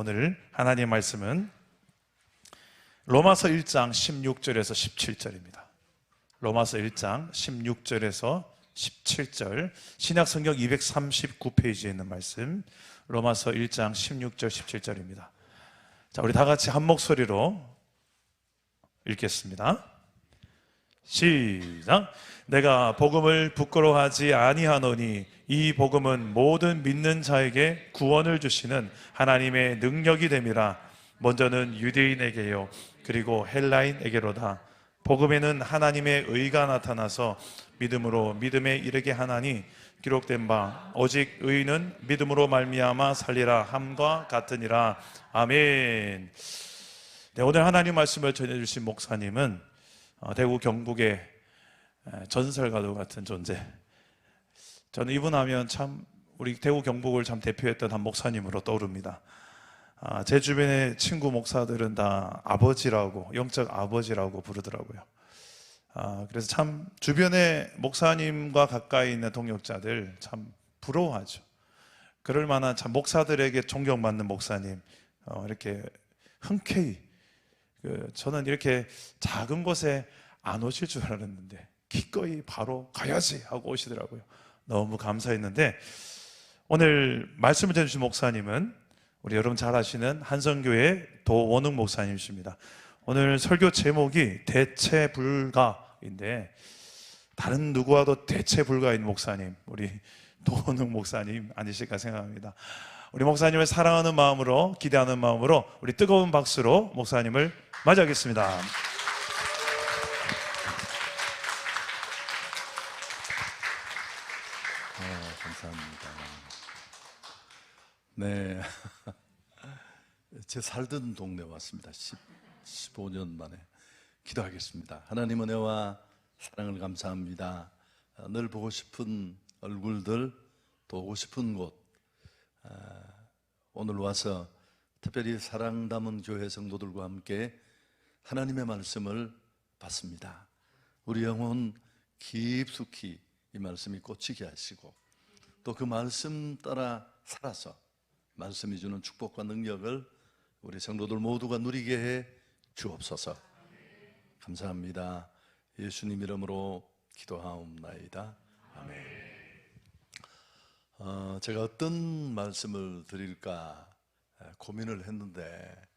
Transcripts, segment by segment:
오늘 하나님의 말씀은 로마서 1장 16절에서 17절입니다. 로마서 1장 16절에서 17절, 신약성경 239페이지에 있는 말씀, 로마서 1장 16절 17절입니다. 자, 우리 다 같이 한 목소리로 읽겠습니다. 시작. 내가 복음을 부끄러워하지 아니하노니 이 복음은 모든 믿는 자에게 구원을 주시는 하나님의 능력이 됨이라. 먼저는 유대인에게요 그리고 헬라인에게로다. 복음에는 하나님의 의가 나타나서 믿음으로 믿음에 이르게 하나니 기록된 바 오직 의인은 믿음으로 말미암아 살리라 함과 같으니라. 아멘. 네, 오늘 하나님 말씀을 전해주신 목사님은 대구 경북의 전설가도 같은 존재. 저는 이분 하면 참 우리 대구 경북을 참 대표했던 한 목사님으로 떠오릅니다. 제 주변의 친구 목사들은 다 아버지라고, 영적 아버지라고 부르더라고요. 그래서 참 주변의 목사님과 가까이 있는 동역자들 참 부러워하죠. 그럴 만한 참 목사들에게 존경받는 목사님, 이렇게 흔쾌히, 저는 이렇게 작은 곳에 안 오실 줄 알았는데 기꺼이 바로 가야지 하고 오시더라고요. 너무 감사했는데, 오늘 말씀을 전해주신 목사님은 우리 여러분 잘 아시는 한성교회 도원웅 목사님이십니다. 오늘 설교 제목이 대체 불가인데, 다른 누구와도 대체 불가인 목사님, 우리 도원웅 목사님 아니실까 생각합니다. 우리 목사님을 사랑하는 마음으로, 기대하는 마음으로 우리 뜨거운 박수로 목사님을 맞이하겠습니다. 감사합니다. 네, 제 살던 동네 왔습니다. 15년 만에 기도하겠습니다. 하나님 은혜와 사랑을 감사합니다. 늘 보고 싶은 얼굴들, 또 오고 싶은 곳, 오늘 와서 특별히 사랑 담은 교회 성도들과 함께 하나님의 말씀을 받습니다. 우리 영혼 깊숙이 이 말씀이 꽂히게 하시고, 또 그 말씀 따라 살아서 말씀이 주는 축복과 능력을 우리 성도들 모두가 누리게 해 주옵소서. 감사합니다. 예수님 이름으로 기도하옵나이다. 아멘. 제가 어떤 말씀을 드릴까 고민을 했는데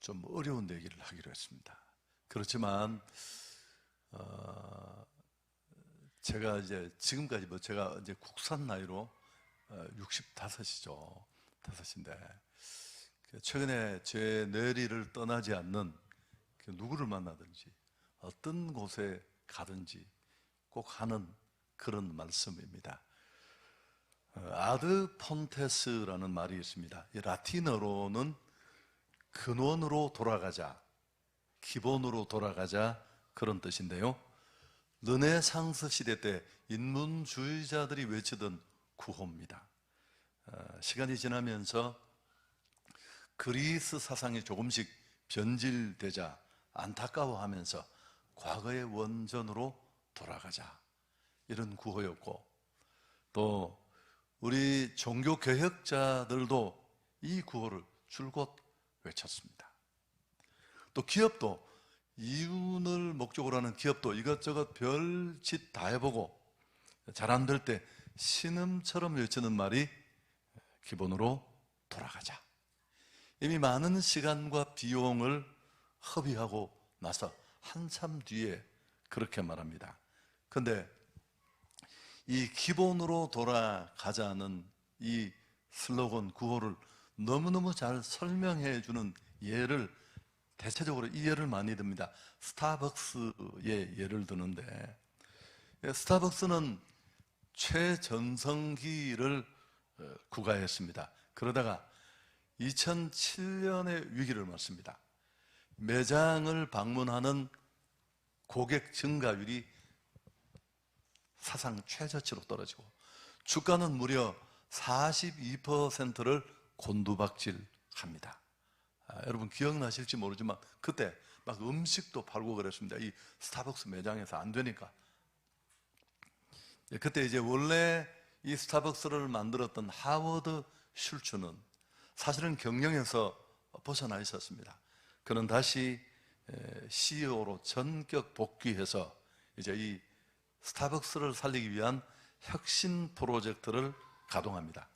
좀 어려운 얘기를 하기로 했습니다. 그렇지만 제가 이제 지금까지 제가 이제 국산 나이로 65이죠. 5인데 최근에 제 뇌리를 떠나지 않는 누구를 만나든지 어떤 곳에 가든지 꼭 하는 그런 말씀입니다. 아드 폰테스라는 말이 있습니다. 이 라틴어로는 근원으로 돌아가자, 기본으로 돌아가자, 그런 뜻인데요. 르네상스 시대 때 인문주의자들이 외치던 구호입니다. 시간이 지나면서 그리스 사상이 조금씩 변질되자 안타까워하면서 과거의 원전으로 돌아가자, 이런 구호였고, 또 우리 종교 개혁자들도 이 구호를 줄곧 외쳤습니다. 또 기업도, 이윤을 목적으로 하는 기업도 이것저것 별짓 다 해보고 잘 안 될 때 신음처럼 외치는 말이 기본으로 돌아가자. 이미 많은 시간과 비용을 허비하고 나서 한참 뒤에 그렇게 말합니다. 그런데 이 기본으로 돌아가자는 이 슬로건 구호를 너무너무 잘 설명해 주는 예를, 대체적으로 이 예를 많이 듭니다. 스타벅스의 예를 드는데, 스타벅스는 최전성기를 구가했습니다. 그러다가 2007년에 위기를 맞습니다. 매장을 방문하는 고객 증가율이 사상 최저치로 떨어지고 주가는 무려 42%를 곤두박질합니다. 여러분 기억나실지 모르지만 그때 막 음식도 팔고 그랬습니다. 이 스타벅스 매장에서 안 되니까. 그때 이제 원래 이 스타벅스를 만들었던 하워드 슐츠는 사실은 경영에서 벗어나 있었습니다. 그는 다시 CEO로 전격 복귀해서 이제 이 스타벅스를 살리기 위한 혁신 프로젝트를 가동합니다.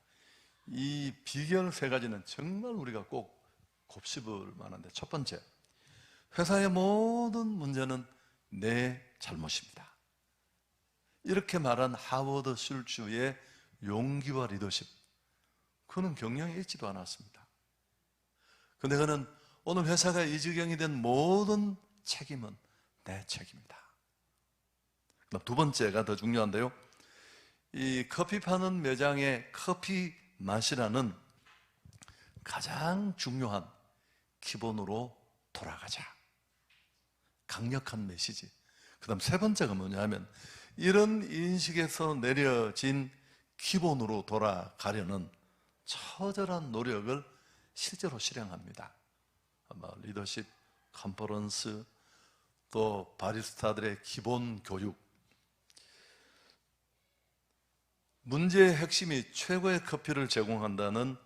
이 비결 세 가지는 정말 우리가 꼭 곱씹을 만한데, 첫 번째, 회사의 모든 문제는 내 잘못입니다. 이렇게 말한 하워드 슐츠의 용기와 리더십, 그는 경영에 있지도 않았습니다. 그런데 그는 오늘 회사가 이 지경이 된 모든 책임은 내 책임이다. 그럼 두 번째가 더 중요한데요, 이 커피 파는 매장에 커피 맛이라는 가장 중요한 기본으로 돌아가자. 강력한 메시지. 그 다음 세 번째가 뭐냐면, 이런 인식에서 내려진 기본으로 돌아가려는 처절한 노력을 실제로 실행합니다. 리더십 컨퍼런스, 또 바리스타들의 기본 교육. 문제의 핵심이 최고의 커피를 제공한다는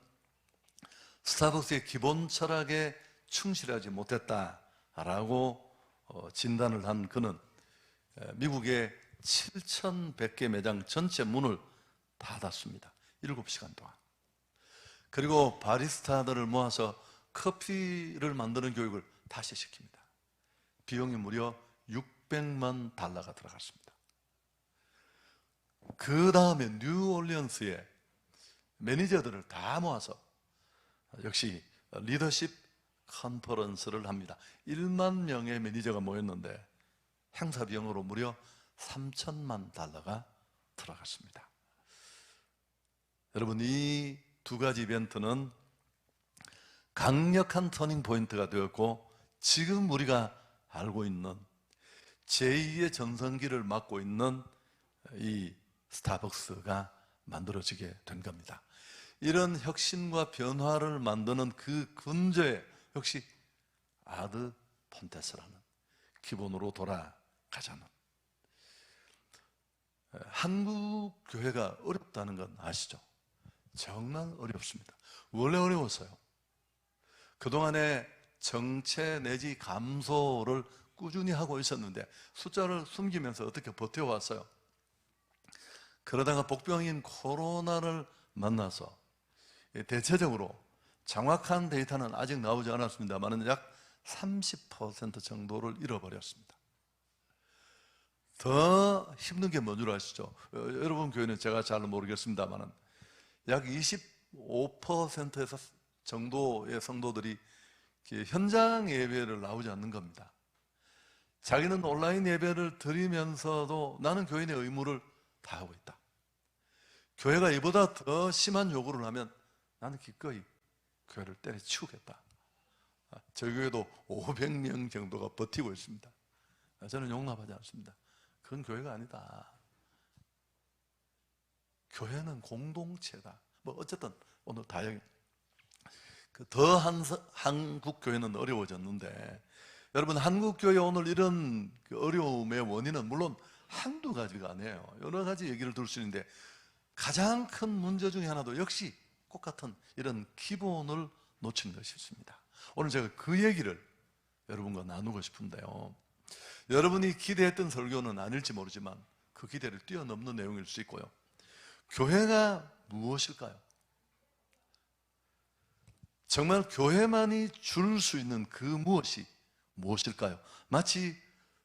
스타벅스의 기본 철학에 충실하지 못했다라고 진단을 한 그는 미국의 7,100개 매장 전체 문을 닫았습니다. 7시간 동안. 그리고 바리스타들을 모아서 커피를 만드는 교육을 다시 시킵니다. 비용이 무려 $600만 들어갔습니다. 그 다음에 뉴올리언스에 매니저들을 다 모아서 역시 리더십 컨퍼런스를 합니다. 1만 명의 매니저가 모였는데 행사 비용으로 무려 $3,000만 들어갔습니다. 여러분, 이 두 가지 이벤트는 강력한 터닝 포인트가 되었고, 지금 우리가 알고 있는 제2의 전성기를 맞고 있는 이 스타벅스가 만들어지게 된 겁니다. 이런 혁신과 변화를 만드는 그 근저에 역시 아드 폰테스라는 기본으로 돌아가자는, 한국 교회가 어렵다는 건 아시죠? 정말 어렵습니다. 원래 어려웠어요. 그동안에 정체 내지 감소를 꾸준히 하고 있었는데 숫자를 숨기면서 어떻게 버텨왔어요. 그러다가 복병인 코로나를 만나서 대체적으로 정확한 데이터는 아직 나오지 않았습니다만 약 30% 정도를 잃어버렸습니다. 더 힘든 게 뭔 줄 아시죠? 여러분 교회는 제가 잘 모르겠습니다만 약 25%에서 정도의 성도들이 현장 예배를 나오지 않는 겁니다. 자기는 온라인 예배를 드리면서도 나는 교인의 의무를 다하고 있다. 교회가 이보다 더 심한 요구를 하면 나는 기꺼이 교회를 때려치우겠다. 저희 교회도 500명 정도가 버티고 있습니다. 저는 용납하지 않습니다. 그건 교회가 아니다. 교회는 공동체다. 어쨌든 오늘 다행히 한국 교회는 어려워졌는데, 여러분, 한국 교회 오늘 이런 어려움의 원인은 물론 한두 가지가 아니에요. 여러 가지 얘기를 들 수 있는데 가장 큰 문제 중에 하나도 역시 똑같은 이런 기본을 놓친 것이 있습니다. 오늘 제가 그 얘기를 여러분과 나누고 싶은데요, 여러분이 기대했던 설교는 아닐지 모르지만 그 기대를 뛰어넘는 내용일 수 있고요. 교회가 무엇일까요? 정말 교회만이 줄 수 있는 그 무엇이 무엇일까요? 마치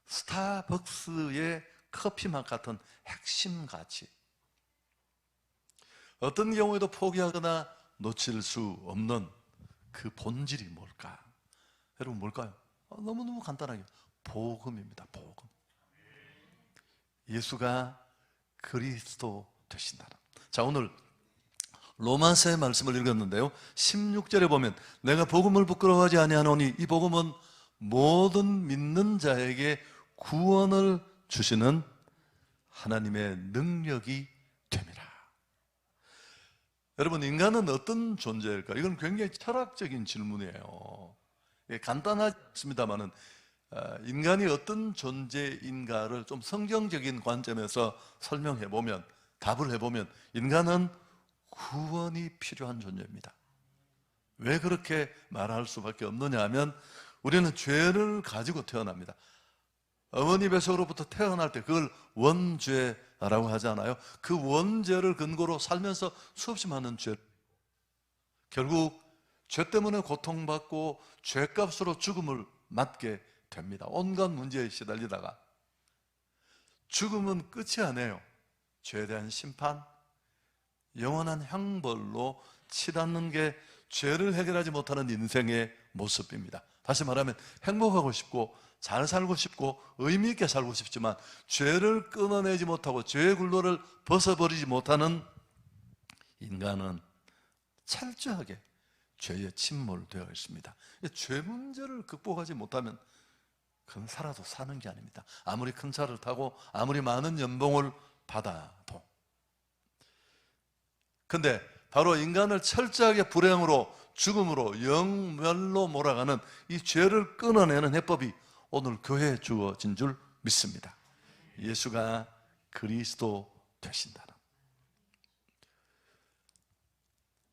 스타벅스의 커피맛 같은 핵심 가치, 어떤 경우에도 포기하거나 놓칠 수 없는 그 본질이 뭘까? 여러분, 뭘까요? 너무너무 간단하게 복음입니다. 복음. 예수가 그리스도 되신다는. 자, 오늘 로마서의 말씀을 읽었는데요, 16절에 보면 내가 복음을 부끄러워하지 아니하노니 이 복음은 모든 믿는 자에게 구원을 주시는 하나님의 능력이 됨이라. 여러분, 인간은 어떤 존재일까? 이건 굉장히 철학적인 질문이에요. 간단하지 않습니다만은 인간이 어떤 존재인가를 좀 성경적인 관점에서 설명해 보면, 답을 해보면 인간은 구원이 필요한 존재입니다. 왜 그렇게 말할 수밖에 없느냐 하면 우리는 죄를 가지고 태어납니다. 어머니 뱃속으로부터 태어날 때 그걸 원죄라고 하잖아요. 그 원죄를 근거로 살면서 수없이 많은 죄, 결국 죄 때문에 고통받고 죄값으로 죽음을 맞게 됩니다. 온갖 문제에 시달리다가 죽음은 끝이 아니에요. 죄에 대한 심판, 영원한 형벌로 치닫는 게 죄를 해결하지 못하는 인생의 모습입니다. 다시 말하면 행복하고 싶고 잘 살고 싶고 의미 있게 살고 싶지만 죄를 끊어내지 못하고 죄의 굴레를 벗어버리지 못하는 인간은 철저하게 죄에 침몰되어 있습니다. 죄 문제를 극복하지 못하면 그건 살아도 사는 게 아닙니다. 아무리 큰 차를 타고 아무리 많은 연봉을 받아도. 근데 바로 인간을 철저하게 불행으로 죽음으로 영멸로 몰아가는 이 죄를 끊어내는 해법이 오늘 교회에 주어진 줄 믿습니다. 예수가 그리스도 되신다는,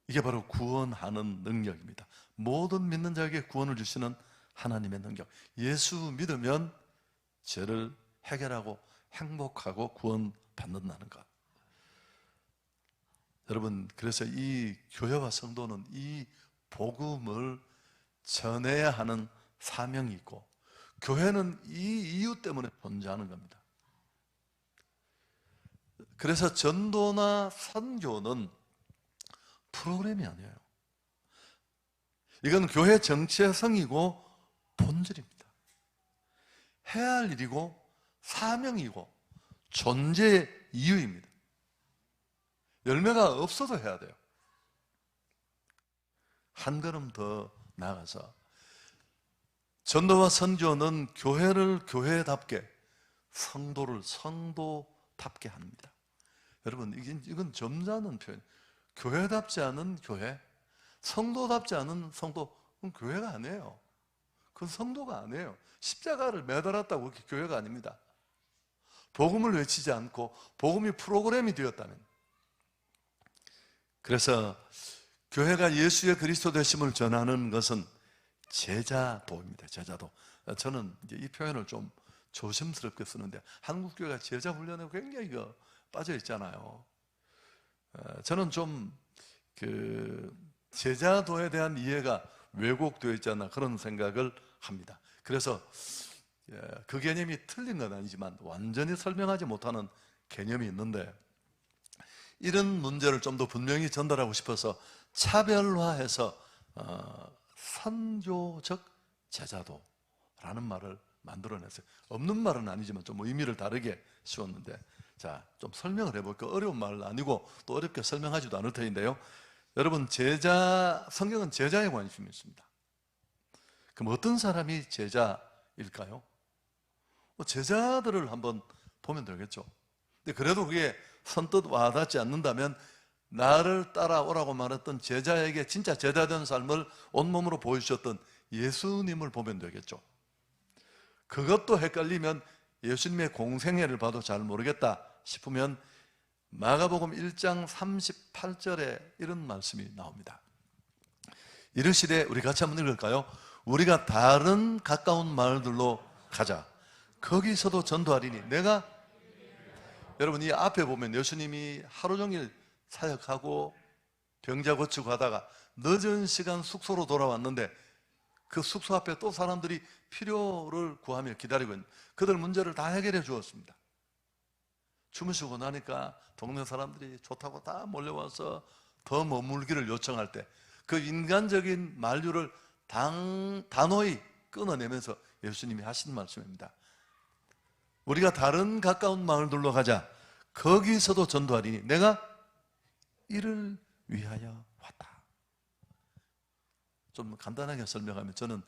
이게 바로 구원하는 능력입니다. 모든 믿는 자에게 구원을 주시는 하나님의 능력. 예수 믿으면 죄를 해결하고 행복하고 구원받는다는 것. 여러분, 그래서 이 교회와 성도는 이 복음을 전해야 하는 사명이 있고, 교회는 이 이유 때문에 존재하는 겁니다. 그래서 전도나 선교는 프로그램이 아니에요. 이건 교회 정체성이고 본질입니다. 해야 할 일이고 사명이고 존재의 이유입니다. 열매가 없어도 해야 돼요. 한 걸음 더 나아가서 전도와 선교는 교회를 교회답게, 성도를 성도답게 합니다. 여러분, 이건 점잖은 표현. 교회답지 않은 교회, 성도답지 않은 성도, 그건 교회가 아니에요. 그건 성도가 아니에요. 십자가를 매달았다고 그렇게 교회가 아닙니다. 복음을 외치지 않고 복음이 프로그램이 되었다면. 그래서 교회가 예수의 그리스도 되심을 전하는 것은 제자도입니다. 제자도. 저는 이제 이 표현을 좀 조심스럽게 쓰는데, 한국 교회가 제자 훈련에 굉장히 빠져 있잖아요. 저는 좀 제자도에 대한 이해가 왜곡되어 있지 않나 그런 생각을 합니다. 그래서 그 개념이 틀린 건 아니지만 완전히 설명하지 못하는 개념이 있는데, 이런 문제를 좀 더 분명히 전달하고 싶어서 차별화해서 선조적 제자도라는 말을 만들어냈어요. 없는 말은 아니지만 좀 의미를 다르게 씌웠는데, 자, 좀 설명을 해볼게요. 어려운 말은 아니고 또 어렵게 설명하지도 않을 터인데요. 여러분, 성경은 제자에 관심이 있습니다. 그럼 어떤 사람이 제자일까요? 제자들을 한번 보면 되겠죠. 근데 그래도 그게 선뜻 와닿지 않는다면 나를 따라오라고 말했던 제자에게 진짜 제자된 삶을 온몸으로 보여주셨던 예수님을 보면 되겠죠. 그것도 헷갈리면 예수님의 공생애를 봐도 잘 모르겠다 싶으면 마가복음 1장 38절에 이런 말씀이 나옵니다. 이르시되, 우리 같이 한번 읽을까요? 우리가 다른 가까운 마을들로 가자. 거기서도 전도하리니 내가, 여러분, 이 앞에 보면 예수님이 하루 종일 사역하고 병자 고치고 하다가 늦은 시간 숙소로 돌아왔는데, 그 숙소 앞에 또 사람들이 필요를 구하며 기다리고 있는, 그들 문제를 다 해결해 주었습니다. 주무시고 나니까 동네 사람들이 좋다고 다 몰려와서 더 머물기를 요청할 때 그 인간적인 만류를 단호히 끊어내면서 예수님이 하신 말씀입니다. 우리가 다른 가까운 마을들로 가자. 거기서도 전도하리니 내가 이를 위하여 왔다. 좀 간단하게 설명하면, 저는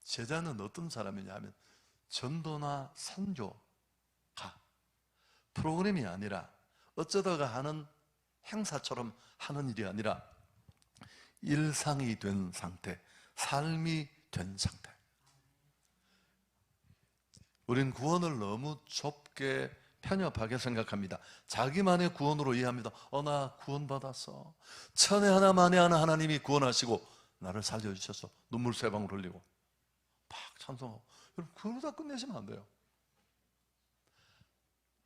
제자는 어떤 사람이냐 하면 전도나 선교가 프로그램이 아니라 어쩌다가 하는 행사처럼 하는 일이 아니라 일상이 된 상태, 삶이 된 상태. 우린 구원을 너무 좁게 편협하게 생각합니다. 자기만의 구원으로 이해합니다. 나 구원받았어. 천에 하나 만에 하나 하나님이 구원하시고 나를 살려주셔서 눈물 세 방울 흘리고 팍 찬송하고. 여러분 그러다 끝내시면 안 돼요.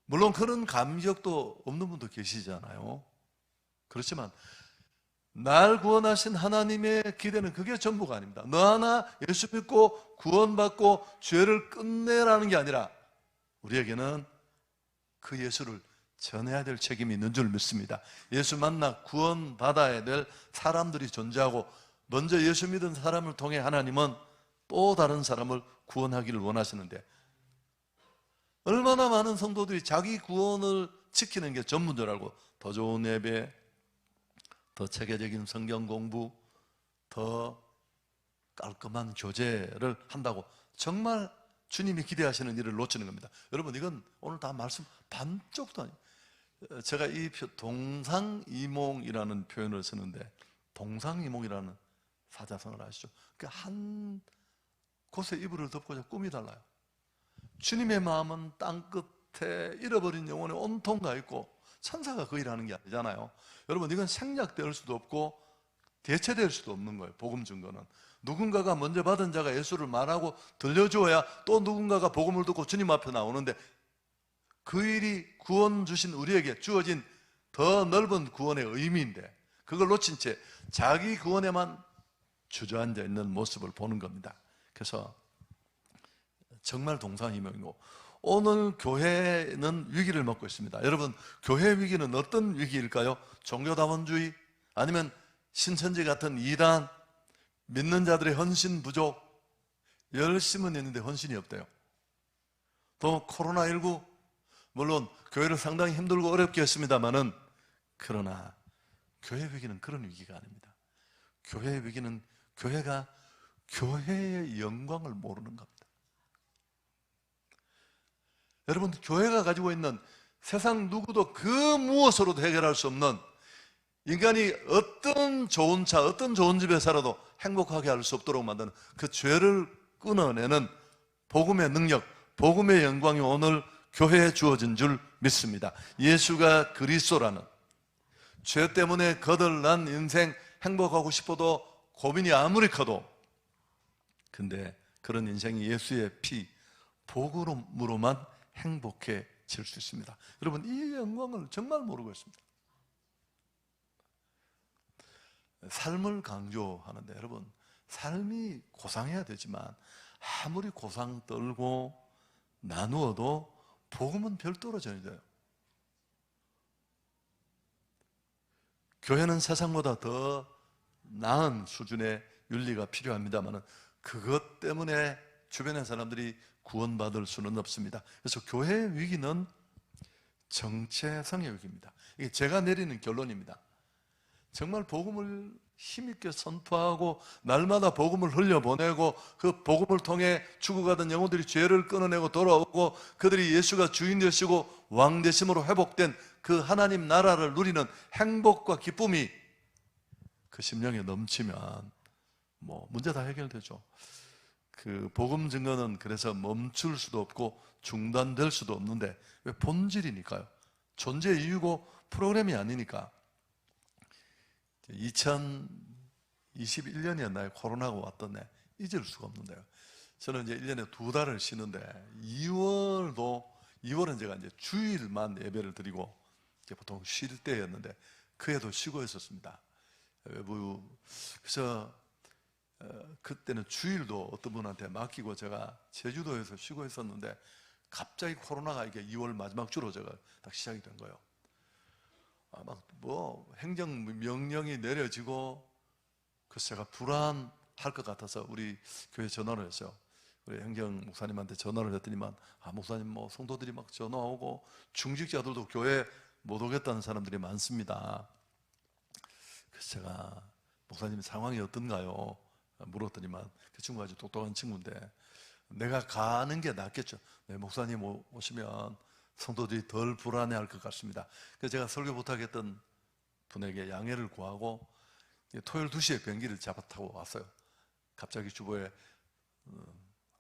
물론 그런 감격도 없는 분도 계시잖아요. 그렇지만 날 구원하신 하나님의 기대는 그게 전부가 아닙니다. 너 하나 예수 믿고 구원받고 죄를 끝내라는 게 아니라 우리에게는 그 예수를 전해야 될 책임이 있는 줄 믿습니다. 예수 만나 구원받아야 될 사람들이 존재하고 먼저 예수 믿은 사람을 통해 하나님은 또 다른 사람을 구원하기를 원하시는데 얼마나 많은 성도들이 자기 구원을 지키는 게 전부인 줄 알고 더 좋은 예배, 더 체계적인 성경 공부, 더 깔끔한 교제를 한다고 정말 주님이 기대하시는 일을 놓치는 겁니다. 여러분 이건 오늘 다 말씀 반쪽도 아니에요. 제가 이 동상이몽이라는 표현을 쓰는데 동상이몽이라는 사자성어를 아시죠? 그러니까 한 곳에 이불을 덮고자 꿈이 달라요. 주님의 마음은 땅끝에 잃어버린 영혼에 온통 가 있고 천사가 그 일하는 게 아니잖아요. 여러분 이건 생략될 수도 없고 대체될 수도 없는 거예요. 복음 증거는 누군가가 먼저 받은 자가 예수를 말하고 들려주어야 또 누군가가 복음을 듣고 주님 앞에 나오는데 그 일이 구원 주신 우리에게 주어진 더 넓은 구원의 의미인데 그걸 놓친 채 자기 구원에만 주저앉아 있는 모습을 보는 겁니다. 그래서 정말 동상이몽이고 오늘 교회는 위기를 맞고 있습니다. 여러분 교회 위기는 어떤 위기일까요? 종교다원주의 아니면 신천지 같은 이단, 믿는 자들의 헌신 부족, 열심은 있는데 헌신이 없대요. 또 코로나19 물론 교회를 상당히 힘들고 어렵게 했습니다마는 그러나 교회 위기는 그런 위기가 아닙니다. 교회 위기는 교회가 교회의 영광을 모르는 겁니다. 여러분 교회가 가지고 있는 세상 누구도 그 무엇으로도 해결할 수 없는 인간이 어떤 좋은 차, 어떤 좋은 집에 살아도 행복하게 할 수 없도록 만드는 그 죄를 끊어내는 복음의 능력, 복음의 영광이 오늘 교회에 주어진 줄 믿습니다. 예수가 그리스도라는 죄 때문에 거덜난 인생 행복하고 싶어도 고민이 아무리 커도 근데 그런 인생이 예수의 피, 복음으로만 행복해질 수 있습니다. 여러분 이 영광을 정말 모르고 있습니다. 삶을 강조하는데 여러분 삶이 고상해야 되지만 아무리 고상 떨고 나누어도 복음은 별도로 전해져요. 교회는 세상보다 더 나은 수준의 윤리가 필요합니다만 그것 때문에 주변의 사람들이 구원받을 수는 없습니다. 그래서 교회의 위기는 정체성의 위기입니다. 이게 제가 내리는 결론입니다. 정말 복음을 힘있게 선포하고 날마다 복음을 흘려보내고 그 복음을 통해 죽어가던 영혼들이 죄를 끊어내고 돌아오고 그들이 예수가 주인 되시고 왕 되심으로 회복된 그 하나님 나라를 누리는 행복과 기쁨이 그 심령에 넘치면 뭐 문제 다 해결되죠. 그 복음 증거는 그래서 멈출 수도 없고 중단될 수도 없는데 왜 본질이니까요. 존재 이유고 프로그램이 아니니까. 2021년이었나요? 코로나가 왔던 해 잊을 수가 없는데요. 저는 이제 1년에 2달을 쉬는데 2월은 제가 이제 주일만 예배를 드리고 이제 보통 쉴 때였는데 그 해도 쉬고 있었습니다. 외부 그래서 그때는 주일도 어떤 분한테 맡기고 제가 제주도에서 쉬고 있었는데 갑자기 코로나가 이게 2월 마지막 주로 제가 딱 시작이 된 거예요. 막 뭐 행정 명령이 내려지고 그래서 제가 불안할 것 같아서 우리 교회 전화를 했어요. 우리 행정 목사님한테 전화를 했더니만 목사님 뭐 성도들이 막 전화 오고 중직자들도 교회 못 오겠다는 사람들이 많습니다. 그래서 제가 목사님 상황이 어떤가요? 물었더니만 그 친구가 아주 똑똑한 친구인데 내가 가는 게 낫겠죠. 네, 목사님 오시면 성도들이 덜 불안해할 것 같습니다. 그래서 제가 설교 부탁했던 분에게 양해를 구하고 토요일 2시에 비행기를 잡아 타고 왔어요. 갑자기 주보에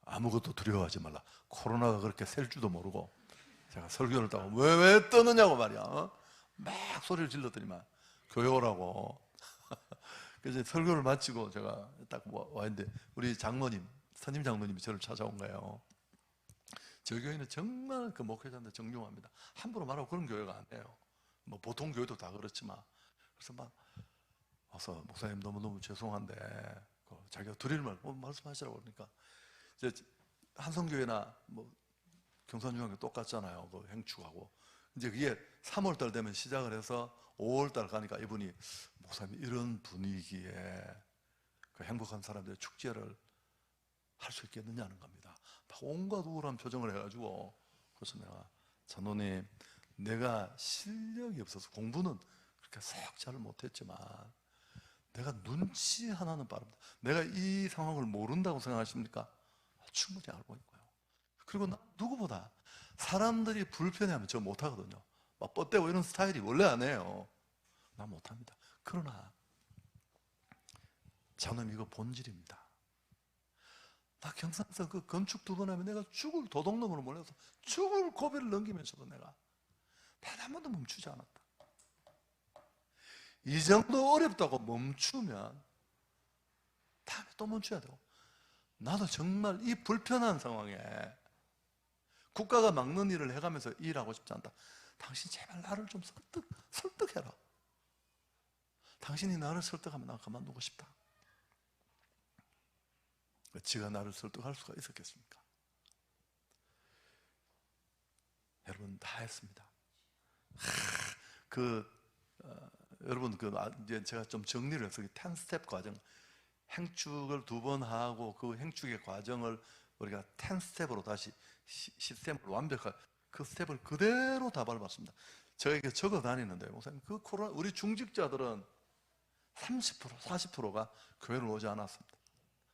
아무것도 두려워하지 말라. 코로나가 그렇게 셀 줄도 모르고 제가 설교를 따고 왜 떠느냐고 말이야. 막 소리를 질렀더니만 교회 오라고. 그래서 설교를 마치고 제가 딱 와 있는데 우리 장모님, 선임 장모님이 저를 찾아온 거예요. 저희 교회는 정말 그 목회자인데 정중합니다. 함부로 말하고 그런 교회가 아니에요. 뭐 보통 교회도 다 그렇지만. 그래서 막 와서 목사님 너무너무 죄송한데 자기가 드릴 말씀하시라고 그러니까 이제 한성교회나 뭐 경산중앙교 똑같잖아요. 그 행축하고 이제 그게 3월달 되면 시작을 해서 5월달 가니까 이분이 목사님 이런 분위기에 그 행복한 사람들의 축제를 할 수 있겠느냐는 겁니다. 막 온갖 우울한 표정을 해가지고 그래서 내가 장로님 내가 실력이 없어서 공부는 그렇게 썩 잘 못했지만 내가 눈치 하나는 빠릅니다. 내가 이 상황을 모른다고 생각하십니까? 충분히 알고 있고요. 그리고 누구보다 사람들이 불편해하면 저 못하거든요. 막 뻗대고 이런 스타일이 원래 안 해요. 나 못합니다. 그러나 장로님 이거 본질입니다. 나 경상서 그 건축 2번 하면 내가 죽을 도둑놈으로 몰려서 죽을 고비를 넘기면서도 내가 단 한 번도 멈추지 않았다. 이 정도 어렵다고 멈추면 다음에 또 멈춰야 되고 나도 정말 이 불편한 상황에 국가가 막는 일을 해가면서 일하고 싶지 않다. 당신 제발 나를 좀 설득해라. 당신이 나를 설득하면 나 그만두고 싶다. 지가 나를 설득할 수가 있었겠습니까? 여러분 다 했습니다. 여러분 이제 제가 좀 정리를 해서 10스텝 과정, 행축을 2번 하고 그 행축의 과정을 우리가 10스텝으로 다시 시스템을 완벽하게 그 스텝을 그대로 다 밟았습니다. 제가 이렇게 적어 다니는데 목사님 그 코로나 우리 중직자들은 30% 40%가 교회를 오지 않았습니다.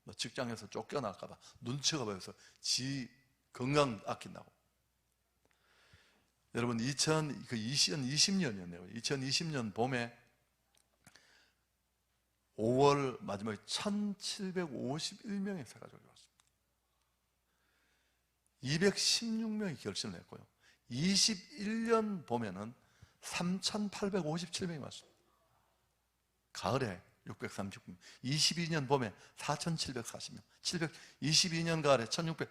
뭐 직장에서 쫓겨날까 봐 눈치가 보여서 지 건강 아낀다고. 여러분 2020년이었네요. 2020년 봄에 5월 마지막에 1751명의 세가족이 왔습니다. 216명이 결신을 했고요. 21년 봄에는 3857명이 왔습니다. 가을에 639명, 22년 봄에 4740명, 22년 가을에 1600.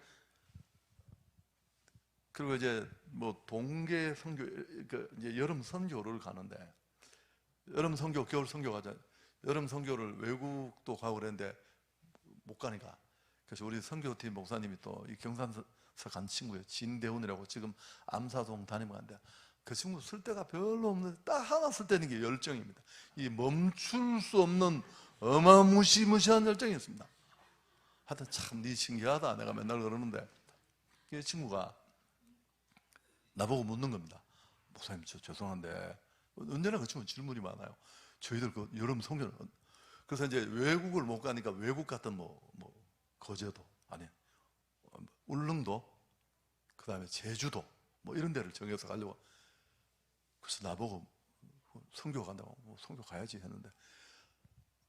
그리고 이제 뭐 동계 선교, 이제 여름 선교를 가는데 여름 선교, 겨울 선교 가자. 여름 선교를 외국도 가고 그랬는데 못 가니까 그래서 우리 선교팀 목사님이 또 이 경산서 간 친구예요. 진대훈이라고 지금 암사동 담임을 하는데 그 친구 쓸 데가 별로 없는데 딱 하나 쓸 때는 게 열정입니다. 이 멈출 수 없는 어마무시무시한 열정이 있습니다. 하여튼 참 네 신기하다 내가 맨날 그러는데 그 친구가 나보고 묻는 겁니다. 목사님 저 죄송한데 언제나 그 친구는 질문이 많아요. 저희들 그 여름 성교를 그래서 이제 외국을 못 가니까 외국 같은 뭐 거제도 아니 울릉도 그 다음에 제주도 뭐 이런 데를 정해서 가려고 그래서 나보고 성교 간다고 뭐 성교 가야지 했는데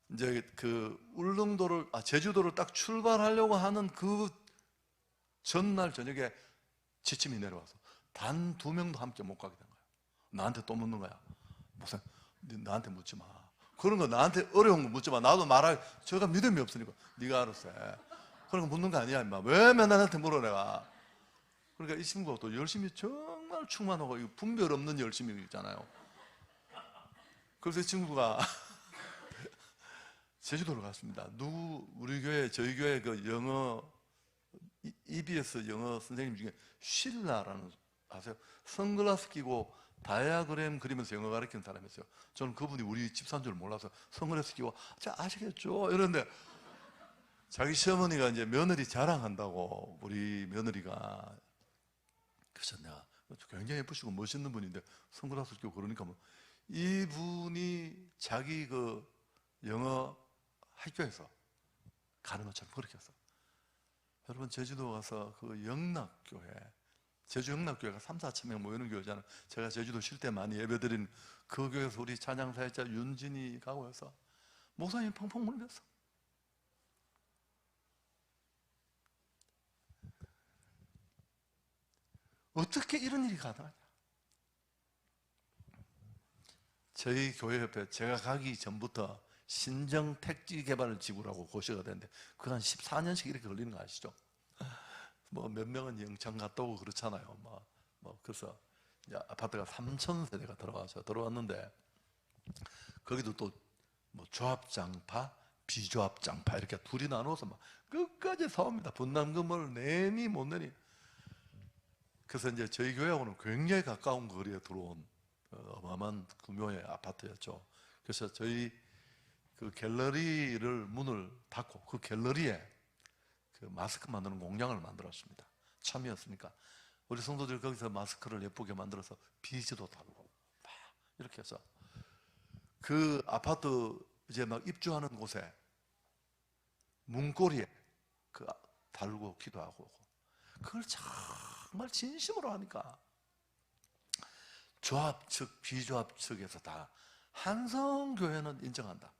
이제 그 울릉도를 제주도를 딱 출발하려고 하는 그 전날 저녁에 지침이 내려와서 단 2명도 함께 못 가게 된 거야. 나한테 또 묻는 거야. 목사님 나한테 묻지 마. 그런 거 나한테 어려운 거 묻지 마. 나도 말할 제가 믿음이 없으니까 네가 알아서 해. 그런 거 묻는 거 아니야 임마. 왜 맨날 나한테 물어 내가. 그러니까 이 친구가 또 열심히 정말 충만하고 분별 없는 열심이 있잖아요. 그래서 이 친구가 제주도를 갔습니다. 우리 교회 저희 교회 그 영어 EBS 영어 선생님 중에 쉴라라는 아세요? 선글라스 끼고 다이아그램 그리면서 영어 가르치는 사람이 있어요. 저는 그분이 우리 집사인 줄 몰라서 선글라스 끼고 자 아시겠죠? 이러는데 자기 시어머니가 이제 며느리 자랑한다고 우리 며느리가 그래서 내가 굉장히 예쁘시고 멋있는 분인데 선글라스 끼고 그러니까 뭐 이분이 자기 그 영어 학교에서 가는 것처럼 그렇게 했어. 여러분 제주도 가서 그 영락교회 제주 영락교회가 3, 4천 명 모이는 교회잖아요. 제가 제주도 쉴 때 많이 예배드린 그 교회에서 우리 찬양사역자 윤진이 가고 해서 목사님 펑펑 울렸어. 어떻게 이런 일이 가능하냐? 저희 교회 옆에 제가 가기 전부터 신정 택지 개발 지구라고 고시가 되는데 그거 한 14년씩 이렇게 걸리는 거 아시죠? 뭐 몇 명은 영창 갔다 오고 그렇잖아요. 그래서 이제 아파트가 3,000세대가 들어왔는데 거기도 또 뭐 조합장파, 비조합장파 이렇게 둘이 나눠서 막 끝까지 싸웁니다. 분담금을 내니 못 내니. 그래서 이제 저희 교회하고는 굉장히 가까운 거리에 들어온 어마어마한 규모의 아파트였죠. 그래서 저희 그 갤러리를 문을 닫고 그 갤러리에 그 마스크 만드는 공장을 만들었습니다. 참이었으니까 우리 성도들 거기서 마스크를 예쁘게 만들어서 비즈도 달고 막 이렇게 해서 그 아파트 이제 막 입주하는 곳에 문고리에 그 달고 기도하고 그걸 정말 진심으로 하니까 조합 측, 비조합 측에서 다 한성교회는 인정한다.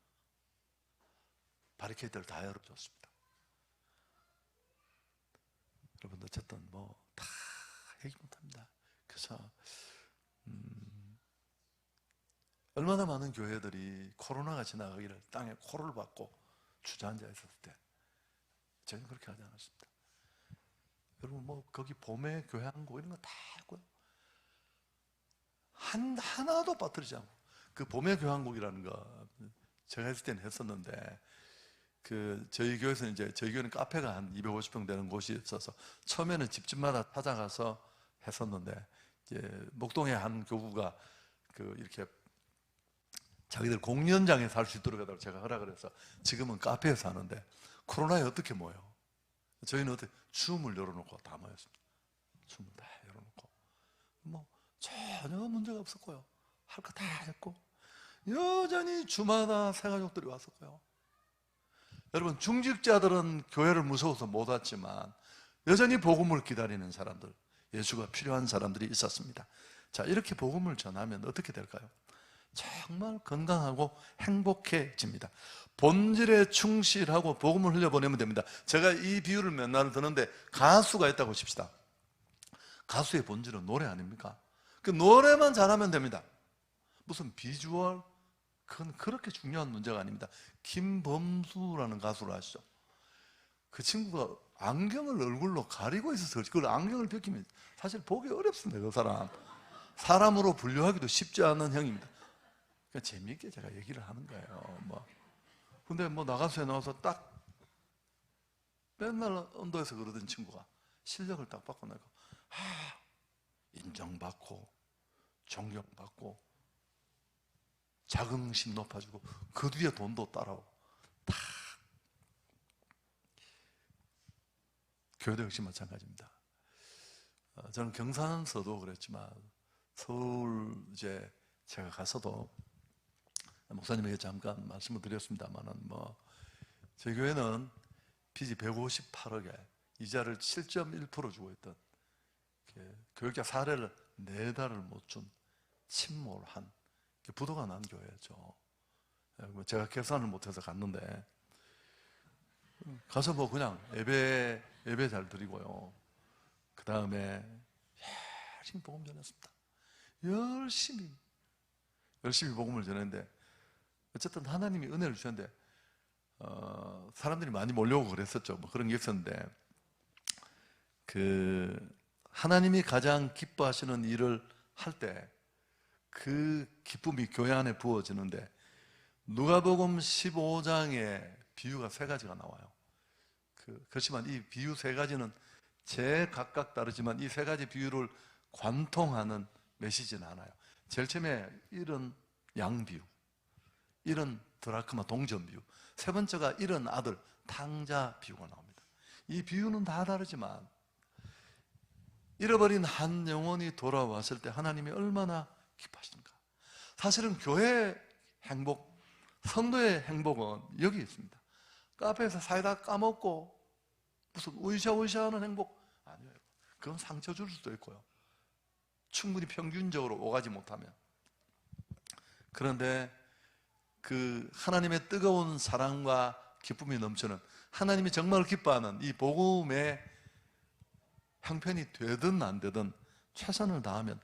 바리케이드를 다 열어줬습니다. 여러분 어쨌든 뭐 다 얘기 못합니다. 그래서 얼마나 많은 교회들이 코로나가 지나가기를 땅에 코를 박고 주저앉아 있었을 때 저희는 그렇게 하지 않았습니다. 여러분 뭐 거기 봄의 교회항구 이런 거 다 했고요. 하나도 빠뜨리지 않고 그 봄의 교회항국이라는 거 제가 했을 때는 했었는데 그 저희 교회에서 이제 저희 교회는 카페가 한 250평 되는 곳이 있어서 처음에는 집집마다 찾아가서 했었는데 이제 목동의 한 교구가 그 이렇게 자기들 공연장에 살 수 있도록 해달라고 제가 허락을 해서 지금은 카페에서 하는데 코로나에 어떻게 모여? 저희는 어떻게 춤을 열어놓고 다 모였습니다. 춤을 다 열어놓고 뭐 전혀 문제가 없었고요. 할 거 다 했고 여전히 주마다 새가족들이 왔었고요. 여러분 중직자들은 교회를 무서워서 못 왔지만 여전히 복음을 기다리는 사람들, 예수가 필요한 사람들이 있었습니다. 자, 이렇게 복음을 전하면 어떻게 될까요? 정말 건강하고 행복해집니다. 본질에 충실하고 복음을 흘려보내면 됩니다. 제가 이 비유를 맨날 드는데 가수가 있다고 칩시다. 가수의 본질은 노래 아닙니까? 그 노래만 잘하면 됩니다. 무슨 비주얼? 그건 그렇게 중요한 문제가 아닙니다. 김범수라는 가수를 아시죠? 그 친구가 안경을 얼굴로 가리고 있어서 그걸 안경을 벗기면 사실 보기 어렵습니다. 그 사람으로 분류하기도 쉽지 않은 형입니다. 그러니까 재미있게 제가 얘기를 하는 거예요. 근데 나가수에 나와서 딱 맨날 언도에서 그러던 친구가 실력을 딱 받고 나니까 인정받고 존경받고 자긍심 높아지고 그 뒤에 돈도 따라오고 다 교회도 역시 마찬가지입니다. 저는 경산서도 그랬지만 서울 이제 제가 가서도 목사님에게 잠깐 말씀을 드렸습니다만은 저희 교회는 빚이 158억에 이자를 7.1% 주고 있던 교육자 사례를 4달을 못 준 침몰한 부도가 난 교회였죠. 제가 계산을 못해서 갔는데 가서 그냥 예배 잘 드리고요. 그 다음에 열심히 복음 전했습니다. 열심히 복음을 전했는데 어쨌든 하나님이 은혜를 주셨는데 사람들이 많이 몰려오고 그랬었죠. 그런 게 있었는데 하나님이 가장 기뻐하시는 일을 할 때 그 기쁨이 교회 안에 부어지는데 누가복음 15장에 비유가 3가지가 나와요. 그렇지만 이 비유 3가지는 제각각 다르지만 이 3가지 비유를 관통하는 메시지는 하나요. 제일 처음에 잃은 양 비유, 잃은 드라크마 동전 비유, 3번째가 잃은 아들 탕자 비유가 나옵니다. 이 비유는 다 다르지만 잃어버린 한 영혼이 돌아왔을 때 하나님이 얼마나 기뻐하십니까? 사실은 교회의 행복, 성도의 행복은 여기 있습니다. 카페에서 사이다 까먹고 무슨 으쌰으쌰하는 행복 아니에요. 그건 상처 줄 수도 있고요. 충분히 평균적으로 오가지 못하면. 그런데 하나님의 뜨거운 사랑과 기쁨이 넘치는 하나님이 정말 기뻐하는 이 복음의 형편이 되든 안 되든 최선을 다하면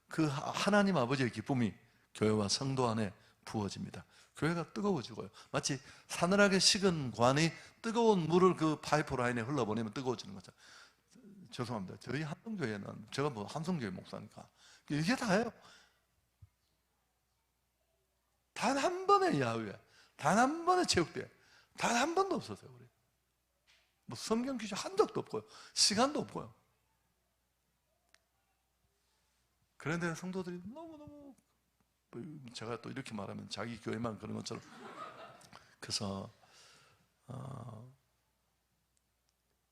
그 하나님 아버지의 기쁨이 교회와 성도 안에 부어집니다. 교회가 뜨거워지고요. 마치 사늘하게 식은 관이 뜨거운 물을 그 파이프 라인에 흘러보내면 뜨거워지는 거죠. 죄송합니다. 저희 한성교회는, 제가 뭐 한성교회 목사니까 이게 다예요. 단 한 번의 야외, 단 한 번의 체육대회, 단 한 번도 없었어요. 우리 뭐 성경 퀴즈 한 적도 없고요, 시간도 없고요. 그런데 성도들이 너무너무, 제가 또 이렇게 말하면 자기 교회만 그런 것처럼, 그래서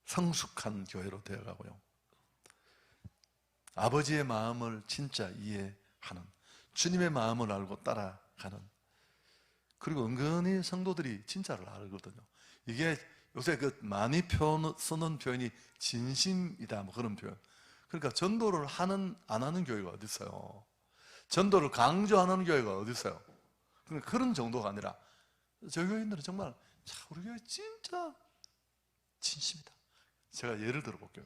성숙한 교회로 되어가고요, 아버지의 마음을 진짜 이해하는, 주님의 마음을 알고 따라가는, 그리고 은근히 성도들이 진짜를 알거든요. 이게 요새 그 많이 쓰는 표현이 진심이다, 뭐 그런 표현. 그러니까 전도를 안 하는 교회가 어디 있어요? 전도를 강조 안 하는 교회가 어디 있어요? 그러니까 그런 정도가 아니라, 저희 교인들은 정말, 자, 우리 교회 진짜 진심이다. 제가 예를 들어 볼게요.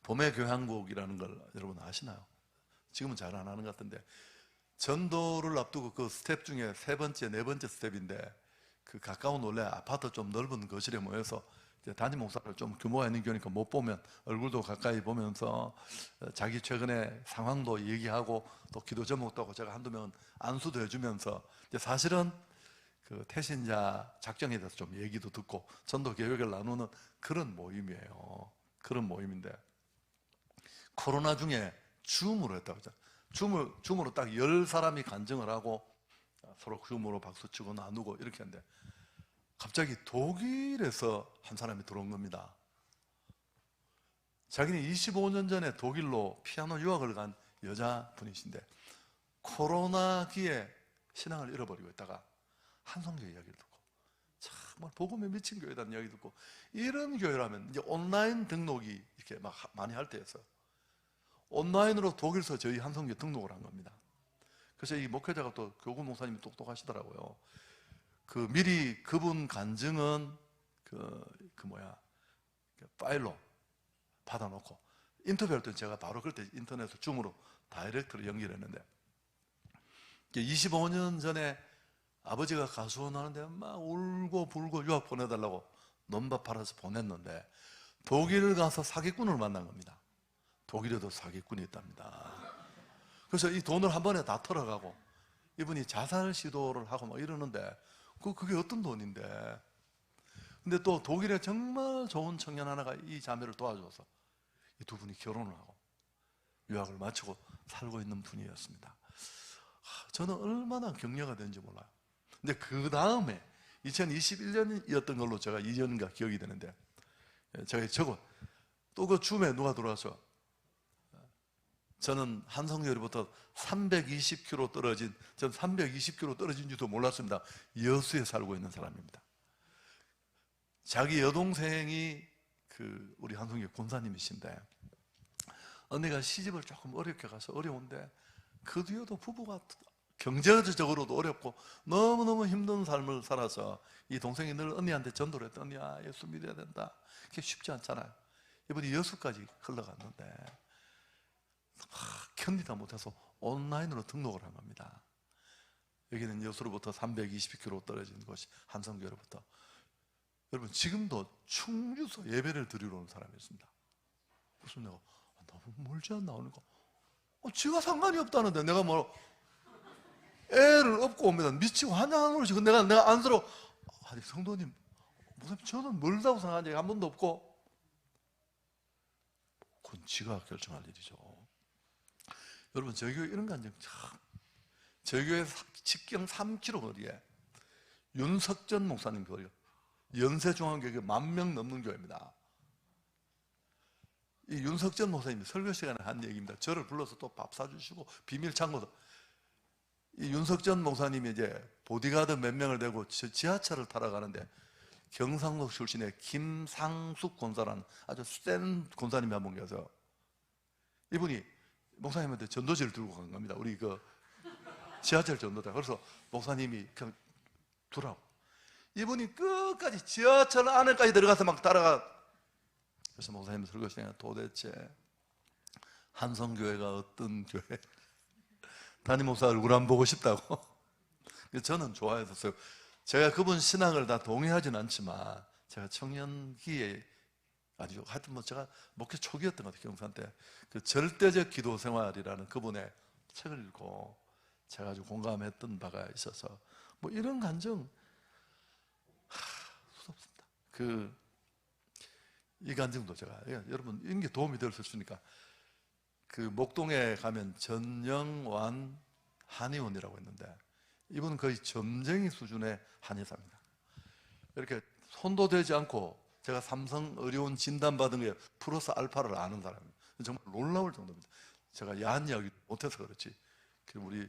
봄의 교향곡이라는 걸 여러분 아시나요? 지금은 잘 안 하는 것 같은데, 전도를 앞두고 그 스텝 중에 세 번째, 네 번째 스텝인데, 그 가까운 원래 아파트 좀 넓은 거실에 모여서 이제 담임 목사를 좀 규모가 있는 교회니까 못 보면 얼굴도 가까이 보면서 자기 최근의 상황도 얘기하고 또 기도 제목도 하고, 제가 한두 명 안수도 해주면서 이제 사실은 그 태신자 작정에 대해서 좀 얘기도 듣고 전도 계획을 나누는 그런 모임이에요. 그런 모임인데, 코로나 중에 줌으로 했다고 하죠. 줌으로 딱 10사람이 간증을 하고 서로 줌으로 박수치고 나누고 이렇게 했는데, 갑자기 독일에서 한 사람이 들어온 겁니다. 자기는 25년 전에 독일로 피아노 유학을 간 여자분이신데, 코로나기에 신앙을 잃어버리고 있다가 한성교회 이야기를 듣고, 정말 복음에 미친 교회라는 이야기 듣고, 이런 교회라면 이제 온라인 등록이 이렇게 막 많이 할 때였어요. 온라인으로 독일서 저희 한성교회 등록을 한 겁니다. 그래서 이 목회자가 또 교구 목사님이 똑똑하시더라고요. 그 미리 그분 간증은 파일로 받아놓고 인터뷰할 때 제가 바로 그때 인터넷으로 줌으로 다이렉트로 연결했는데, 25년 전에 아버지가 가수원 하는데 막 울고 불고 유학 보내달라고 논밭 팔아서 보냈는데, 독일을 가서 사기꾼을 만난 겁니다. 독일에도 사기꾼이 있답니다. 그래서 이 돈을 한 번에 다 털어가고 이분이 자살 시도를 하고 막 이러는데, 그게 어떤 돈인데. 근데 또 독일에 정말 좋은 청년 하나가 이 자매를 도와줘서 이 두 분이 결혼을 하고 유학을 마치고 살고 있는 분이었습니다. 저는 얼마나 격려가 되는지 몰라요. 근데 그 다음에 2021년이었던 걸로 제가 2년인가 기억이 되는데, 제가 또 그 줌에 누가 들어와서, 저는 한성교회로부터 320km 떨어진, 전 320km 떨어진 줄도 몰랐습니다. 여수에 살고 있는 사람입니다. 자기 여동생이 우리 한성교회 권사님이신데, 언니가 시집을 조금 어렵게 가서 어려운데, 그 뒤에도 부부가 경제적으로도 어렵고 너무너무 힘든 삶을 살아서 이 동생이 늘 언니한테 전도를 했더니, 언니야, 예수 믿어야 된다. 그게 쉽지 않잖아요. 이분이 여수까지 흘러갔는데 견디다 못해서 온라인으로 등록을 한 겁니다. 여기는 여수로부터 320km 떨어진 곳이 한성교회로부터. 여러분, 지금도 충주서 예배를 드리러 오는 사람이 있습니다. 무슨 내가 너무 멀지 않나 오는 거? 지가 상관이 없다는데 내가 뭐 애를 업고 오면 미치고 환장하는 거지. 내가 안쓰러워. 아니 성도님, 무슨 저는 멀다고 생각한 적이 한 번도 없고. 그건 지가 결정할 일이죠. 여러분, 저희 교회 이런 간증 참. 저희 교회 직경 3km 거리에 윤석전 목사님 교회가 연세중앙교회 10,000명 넘는 교회입니다. 이 윤석전 목사님이 설교 시간에 한 얘기입니다. 저를 불러서 또 밥 사주시고 비밀 창고도. 이 윤석전 목사님이 이제 보디가드 몇 명을 대고 지하철을 타러 가는데, 경상도 출신의 김상숙 권사라는 아주 센 권사님이 한 분 계세요. 이분이 목사님한테 전도지를 들고 간 겁니다. 우리 지하철 전도자. 그래서 목사님이 그냥 두라고. 이분이 끝까지 지하철 안에까지 들어가서 막 따라가. 그래서 목사님 설교 시간에 도대체 한성교회가 어떤 교회? 담임 목사 얼굴 안 보고 싶다고. 저는 좋아했었어요. 제가 그분 신앙을 다 동의하진 않지만 제가 청년기에 아니죠. 하여튼 뭐 제가 목회 초기였던 것 같아요. 경산 때. 그 절대적 기도 생활이라는 그분의 책을 읽고 제가 아주 공감했던 바가 있어서 뭐 이런 감정 수없습니다. 이 감정도 제가 여러분 이런 게 도움이 될 수 있으니까 그 목동에 가면 전영완 한의원이라고 있는데 이분은 거의 점쟁이 수준의 한의사입니다. 이렇게 손도 대지 않고 제가 삼성 의료원 진단받은 게 플러스 알파를 아는 사람이에요. 정말 놀라울 정도입니다. 제가 야한 이야기 못해서 그렇지. 우리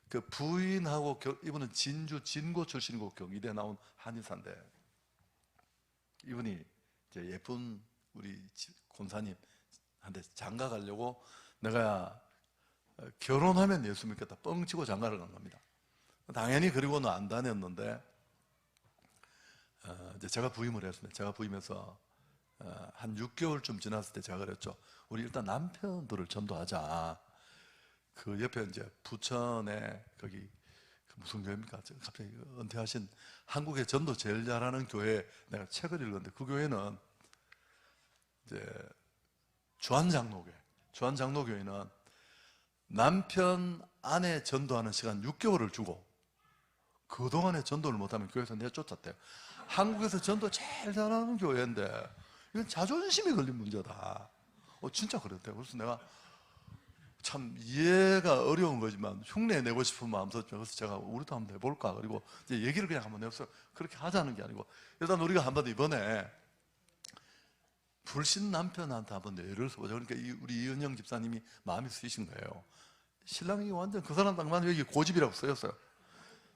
그 부인하고 이분은 진주 진고 출신이고 경희대 나온 한의사인데 이분이 이제 예쁜 우리 권사님한테 장가 가려고 내가 결혼하면 예수 믿겠다 뻥치고 장가를 간 겁니다. 당연히 그리고는 안 다녔는데 이제 제가 부임을 했습니다. 제가 부임해서 한 6개월쯤 지났을 때 제가 그랬죠. 우리 일단 남편들을 전도하자. 그 옆에 이제 부천에 거기 무슨 교회입니까? 갑자기 은퇴하신 한국의 전도 제일 잘하는 교회 내가 책을 읽었는데 그 교회는 이제 주한장로교회는 남편 아내 전도하는 시간 6개월을 주고 그동안에 전도를 못하면 교회에서 내쫓았대요. 한국에서 전도 제일 잘하는 교회인데 이건 자존심이 걸린 문제다. 진짜 그랬대요. 그래서 내가 참 이해가 어려운 거지만 흉내 내고 싶은 마음 썼죠. 그래서 제가 우리도 한번 해볼까. 그리고 이제 얘기를 그냥 한번 해봤어요. 그렇게 하자는 게 아니고 일단 우리가 한번 이번에 불신 남편한테 한번 예를 써보자. 그러니까 우리 이은영 집사님이 마음이 쓰이신 거예요. 신랑이 완전 그 사람 당만 여기 고집이라고 쓰였어요.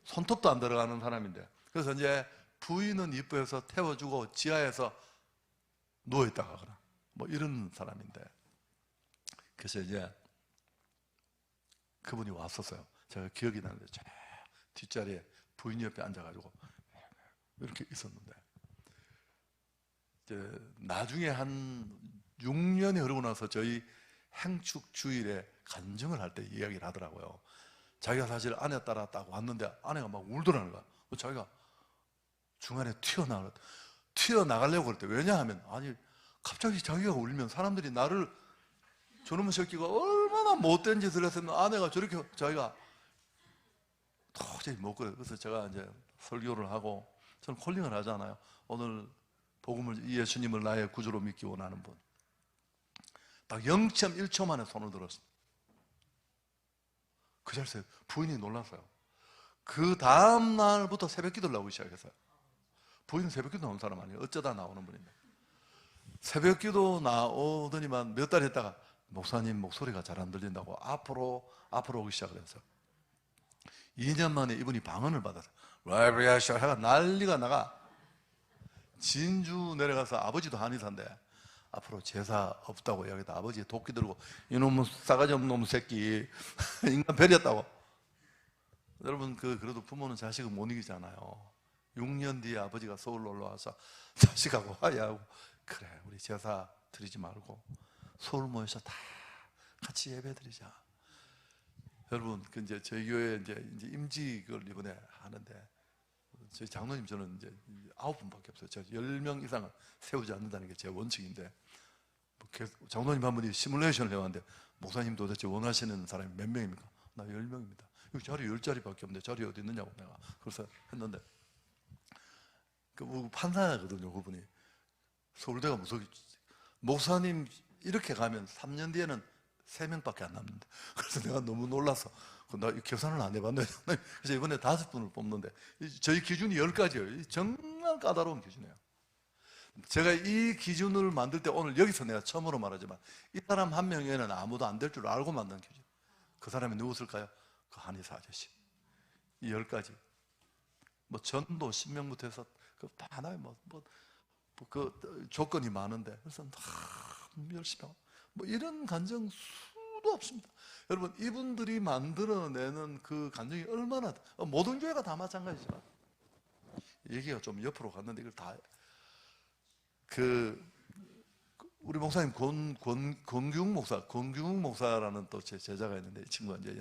손톱도 안 들어가는 사람인데. 그래서 이제 부인은 이뻐해서 태워주고 지하에서 누워있다가 가거나 뭐 이런 사람인데. 그래서 이제 그분이 왔었어요. 제가 기억이 나는데 저 뒷자리에 부인 옆에 앉아가지고 이렇게 있었는데 이제 나중에 한 6년이 흐르고 나서 저희 행축 주일에 간증을 할 때 이야기를 하더라고요. 자기가 사실 아내 따라 딱 왔는데 아내가 막 울더라는 거야. 자기가 중간에 튀어나가려고 그럴 때 왜냐하면 아니 갑자기 자기가 울면 사람들이 나를 저놈의 새끼가 얼마나 못된 짓을 했으면 아내가 저렇게 자기가 도저히 못 그래요. 그래서 제가 이제 설교를 하고 저는 콜링을 하잖아요. 오늘 복음을 이 예수님을 나의 구주로 믿기 원하는 분. 딱 0.1초 만에 손을 들었습니다. 그 자리에서 부인이 놀랐어요. 그 다음 날부터 새벽 기도를 나오기 시작했어요. 부인은 새벽 기도 나온 사람 아니에요. 어쩌다 나오는 분인데. 새벽 기도 나오더니만 몇 달 있다가 목사님 목소리가 잘 안 들린다고 앞으로 오기 시작을 했어요. 2년 만에 이분이 방언을 받았어요. 해가 난리가 나가. 진주 내려가서 아버지도 한의사인데 앞으로 제사 없다고 여기다 아버지 도끼 들고 이놈의 싸가지 없는 놈 새끼 인간 버렸다고. 여러분 그래도 부모는 자식을 못 이기잖아요. 6년 뒤에 아버지가 서울로 올라와서 자식하고 화해하고 그래 우리 제사 드리지 말고 서울 모여서 다 같이 예배 드리자. 여러분 이제 저희 교회 이제 임직을 이번에 하는데 저희 장로님 저는 이제 9분밖에 없어요. 제가 10명 이상은 세우지 않는다는 게 제 원칙인데 장로님 한 분이 시뮬레이션을 해왔는데 목사님 도대체 원하시는 사람이 몇 명입니까? 나 10명입니다. 여기 자리 10자리밖에 없는데 자리 어디 있느냐고 내가 그래서 했는데 판사거든요. 그분이 서울대가 무서워. 목사님 이렇게 가면 3년 뒤에는 3명밖에 안 남는데 그래서 내가 너무 놀라서 나 계산을 안 해봤네. 그래서 이번에 5분을 뽑는데 저희 기준이 10가지예요. 정말 까다로운 기준이에요. 제가 이 기준을 만들 때 오늘 여기서 내가 처음으로 말하지만 이 사람 한 명에는 아무도 안 될 줄 알고 만든 기준. 그 사람이 누구일까요? 그 한의사 아저씨. 이 10가지. 뭐 전도 10명부터 해서 다 하나의 그 조건이 많은데 그래서 열심히 하고 뭐 이런 간증 수도 없습니다. 여러분 이분들이 만들어내는 그 간증이 얼마나 모든 교회가 다 마찬가지지만 얘기가 좀 옆으로 갔는데 이걸 다 우리 목사님 권규웅 목사라는 또 제 제자가 있는데, 이 친구가 이제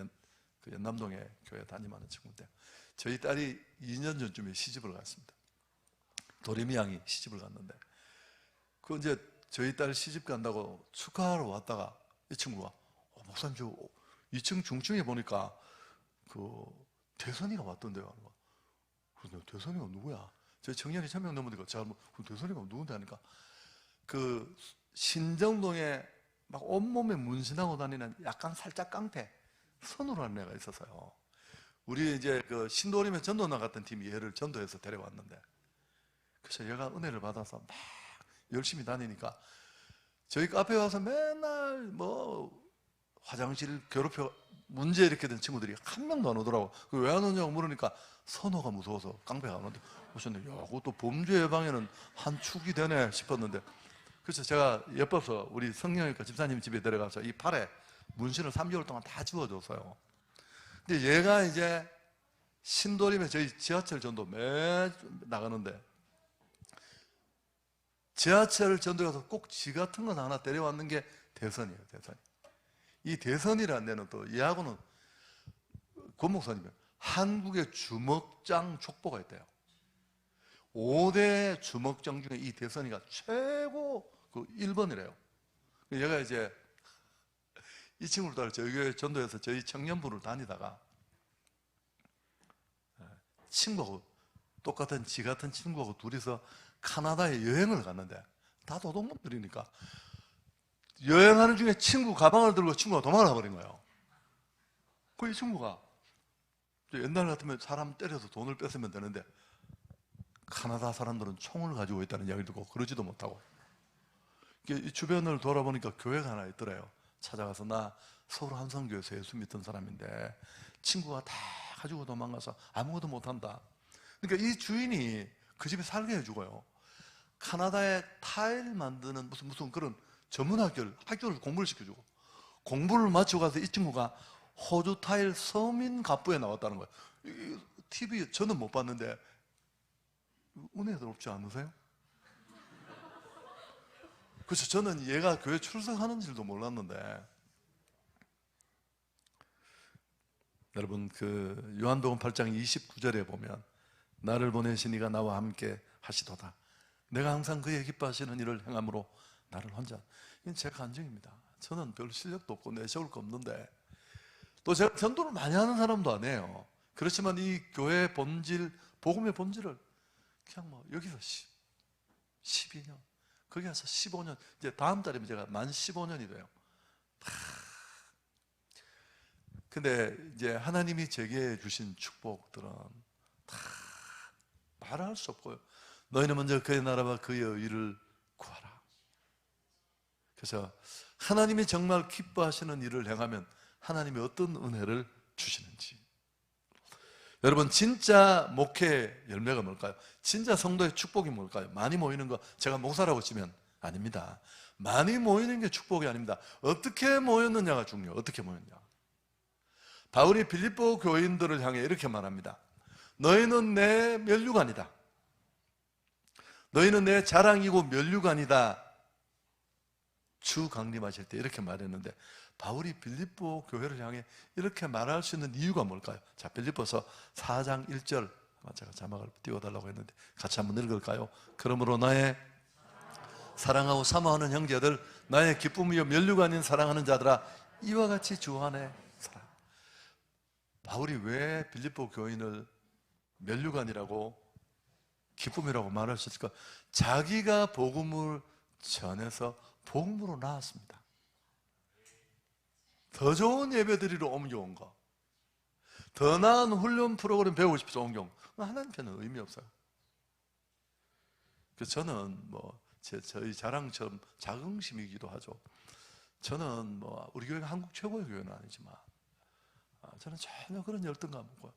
그 연남동에 교회 담임하는 친구인데, 저희 딸이 2년 전쯤에 시집을 갔습니다. 도레미 양이 시집을 갔는데, 그 이제 저희 딸 시집 간다고 축하하러 왔다가 이 친구가 목사님 저 2층 중층에 보니까 그 대선이가 왔던데요. 그래서 대선이가 누구야? 저희 청년이 1000명 넘으니까 제가 그 대선이가 누군데 하니까 그 신정동에 막 온몸에 문신하고 다니는 약간 살짝 깡패 선우로 하는 애가 있었어요. 우리 이제 그 신도림에 전도 나갔던 팀이 얘를 전도해서 데려왔는데, 그래서 얘가 은혜를 받아서 막 열심히 다니니까 저희 카페에 와서 맨날 뭐 화장실 괴롭혀 문제 일으키던 친구들이 한 명도 안 오더라고. 왜 안 오냐고 물으니까 선호가 무서워서 깡패가 안 오는데 오셨는데, 야, 그것도 범죄 예방에는 한 축이 되네 싶었는데, 그래서 제가 예뻐서 우리 성령외과 집사님 집에 데려가서 이 팔에 문신을 3개월 동안 다 지워줬어요. 근데 얘가 이제 신도림에 저희 지하철 전도 매 나가는데, 지하철 전도에 가서 꼭 지 같은 거 하나 데려왔는 게 대선이에요. 대선. 이 대선이라는 데는 또 얘하고는 권 목사님이 한국의 주먹장 족보가 있대요. 5대 주먹장 중에 이 대선이가 최고 그 1번이래요. 얘가 이제 이 친구를 따라 저희 교회 전도해서 저희 청년부를 다니다가 친구하고 똑같은 지 같은 친구하고 둘이서 카나다에 여행을 갔는데, 다 도둑놈들이니까 여행하는 중에 친구 가방을 들고 친구가 도망을 가버린 거예요. 그 이 친구가 옛날 같으면 사람 때려서 돈을 뺏으면 되는데, 카나다 사람들은 총을 가지고 있다는 이야기를 듣고 그러지도 못하고, 이 주변을 돌아보니까 교회가 하나 있더래요. 찾아가서 나 서울 한성교회에서 예수 믿던 사람인데 친구가 다 가지고 도망가서 아무것도 못한다. 그러니까 이 주인이 그 집에 살게 해주고요, 카나다에 타일 만드는 무슨 그런 전문 학교를 공부를 시켜주고, 공부를 마치고 가서 이 친구가 호주 타일 서민 갑부에 나왔다는 거예요. TV 저는 못 봤는데 은혜스럽지 않으세요? 그래서 저는 얘가 교회 출석하는 줄도 몰랐는데, 여러분 그 요한복음 8장 29절에 보면 나를 보내신 이가 나와 함께 하시도다. 내가 항상 그의 기뻐하시는 일을 행함으로 나를 혼자. 이건 제 간증입니다. 저는 별 실력도 없고 내세울 거 없는데, 또 제가 전도를 많이 하는 사람도 아니에요. 그렇지만 이 교회의 본질, 복음의 본질을 그냥 뭐 여기서 12년, 거기 가서 15년, 이제 다음 달이면 제가 만 15년이 돼요. 근데 이제 하나님이 제게 주신 축복들은 다 말할 수 없고요. 너희는 먼저 그의 나라와 그의 의를 구하라. 그래서 하나님이 정말 기뻐하시는 일을 행하면 하나님이 어떤 은혜를 주시는지. 여러분 진짜 목회 열매가 뭘까요? 진짜 성도의 축복이 뭘까요? 많이 모이는 거 제가 목사라고 치면 아닙니다. 많이 모이는 게 축복이 아닙니다. 어떻게 모였느냐가 중요해요. 어떻게 모였냐. 바울이 빌립보 교인들을 향해 이렇게 말합니다. 너희는 내 면류관이다. 너희는 내 자랑이고 면류관이다. 주 강림하실 때 이렇게 말했는데, 바울이 빌립보 교회를 향해 이렇게 말할 수 있는 이유가 뭘까요? 자, 빌립보서 4장 1절 제가 자막을 띄워달라고 했는데 같이 한번 읽을까요? 그러므로 나의 사랑하고 사모하는 형제들, 나의 기쁨이요 면류관인 사랑하는 자들아, 이와 같이 주 안에 살아. 바울이 왜 빌립보 교인을 면류관이라고 기쁨이라고 말할 수 있을까? 자기가 복음을 전해서 복음으로 나왔습니다. 더 좋은 예배드리러 옮겨온 거, 더 나은 훈련 프로그램 배우고 싶어서 옮겨온 거, 하나님께는 의미 없어요. 그래서 저는 뭐 저희 자랑처럼 자긍심이기도 하죠. 저는 뭐 우리 교회가 한국 최고의 교회는 아니지만 저는 전혀 그런 열등감 없고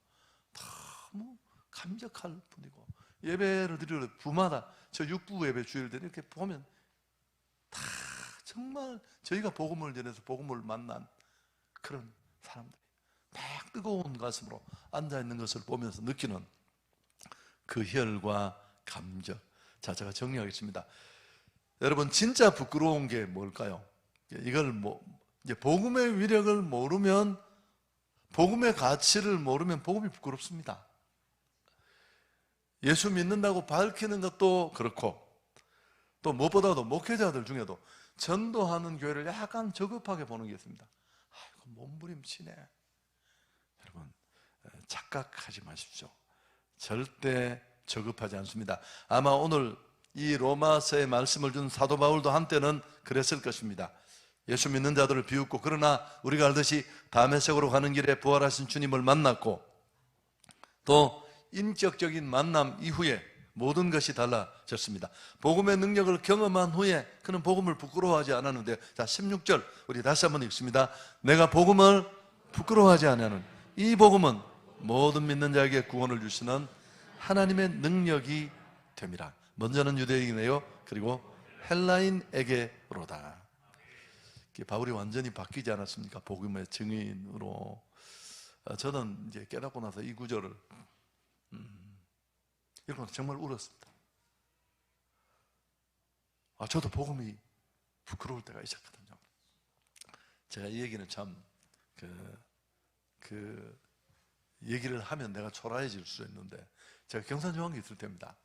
너무 감격할 뿐이고, 예배를 드리러 부마다 저 육부 예배 주일 때 이렇게 보면 다 정말 저희가 복음을 전해서 복음을 만난 그런 사람들이 막 뜨거운 가슴으로 앉아있는 것을 보면서 느끼는 그 혈과 감격. 자, 제가 정리하겠습니다. 여러분 진짜 부끄러운 게 뭘까요? 이걸 이제 복음의 위력을 모르면, 복음의 가치를 모르면 복음이 부끄럽습니다. 예수 믿는다고 밝히는 것도 그렇고, 또 무엇보다도 목회자들 중에도 전도하는 교회를 약간 저급하게 보는 게 있습니다. 아이고 몸부림치네. 여러분 착각하지 마십시오. 절대 저급하지 않습니다. 아마 오늘 이 로마서의 말씀을 준 사도 바울도 한때는 그랬을 것입니다. 예수 믿는 자들을 비웃고, 그러나 우리가 알듯이 다메섹으로 가는 길에 부활하신 주님을 만났고, 또 인격적인 만남 이후에 모든 것이 달라졌습니다. 복음의 능력을 경험한 후에 그는 복음을 부끄러워하지 않았는데, 자 16절 우리 다시 한번 읽습니다. 내가 복음을 부끄러워하지 않는 이 복음은 모든 믿는 자에게 구원을 주시는 하나님의 능력이 됨이라. 먼저는 유대인이네요. 그리고 헬라인에게로다. 바울이 완전히 바뀌지 않았습니까? 복음의 증인으로. 저는 이제 깨닫고 나서 이 구절을 읽고 정말 울었습니다. 저도 복음이 부끄러울 때가 있었거든요. 제가 이 얘기는 참 그 얘기를 하면 내가 초라해질 수 있는데, 제가 경산중앙에 있을 때입니다.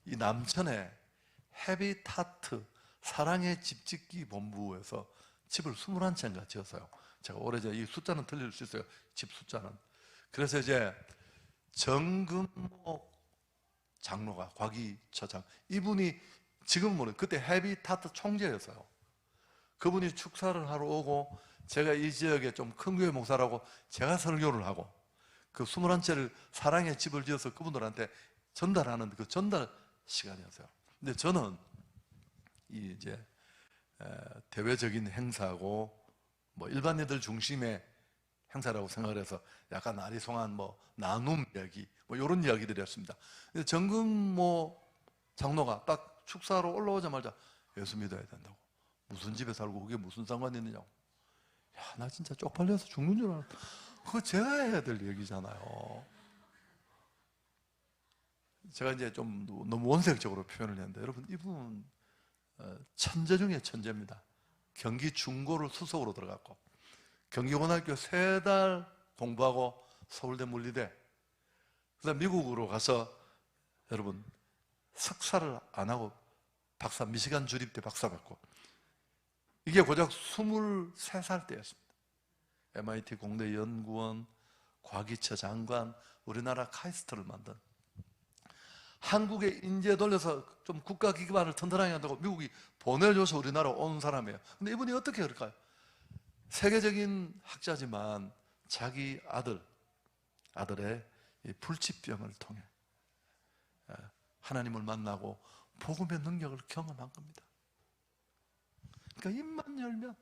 이 남천에 헤비타트 사랑의 집짓기 본부에서 집을 21채인가 지었어요. 제가 오래전에, 이 숫자는 틀릴 수 있어요, 집 숫자는. 그래서 이제 정금모 장로가, 과기처장, 이분이 지금 모르는, 그때 헤비타트 총재였어요. 그분이 축사를 하러 오고, 제가 이 지역에 좀 큰 교회 목사라고 제가 설교를 하고, 그 21채를 사랑의 집을 지어서 그분들한테 전달하는 그 전달 시간이었어요. 근데 저는 이제 대외적인 행사고 뭐 일반인들 중심의 행사라고 생각을 해서 약간 아리송한 나눔 이야기 이런 이야기들이었습니다. 근데 정금모 장로가 딱 축사로 올라오자마자 예수 믿어야 된다고, 무슨 집에 살고 그게 무슨 상관이 있느냐고. 나 진짜 쪽팔려서 죽는 줄 알았다. 그거 제가 해야 될 얘기잖아요. 제가 이제 좀 너무 원색적으로 표현을 했는데, 여러분 이분은 천재 중에 천재입니다. 경기 중고를 수석으로 들어갔고, 경기고등학교 3달 공부하고 서울대 물리대, 그다음 미국으로 가서 여러분 석사를 안 하고 박사, 미시간 주립대 박사 받고, 이게 고작 23살 때였습니다. MIT 공대 연구원, 과기처 장관, 우리나라 카이스트를 만든, 한국에 인재 돌려서 좀 국가 기반을 튼튼하게 한다고 미국이 보내줘서 우리나라 온 사람이에요. 근데 이분이 어떻게 그럴까요? 세계적인 학자지만 자기 아들의 이 불치병을 통해 하나님을 만나고 복음의 능력을 경험한 겁니다. 그러니까 입만 열면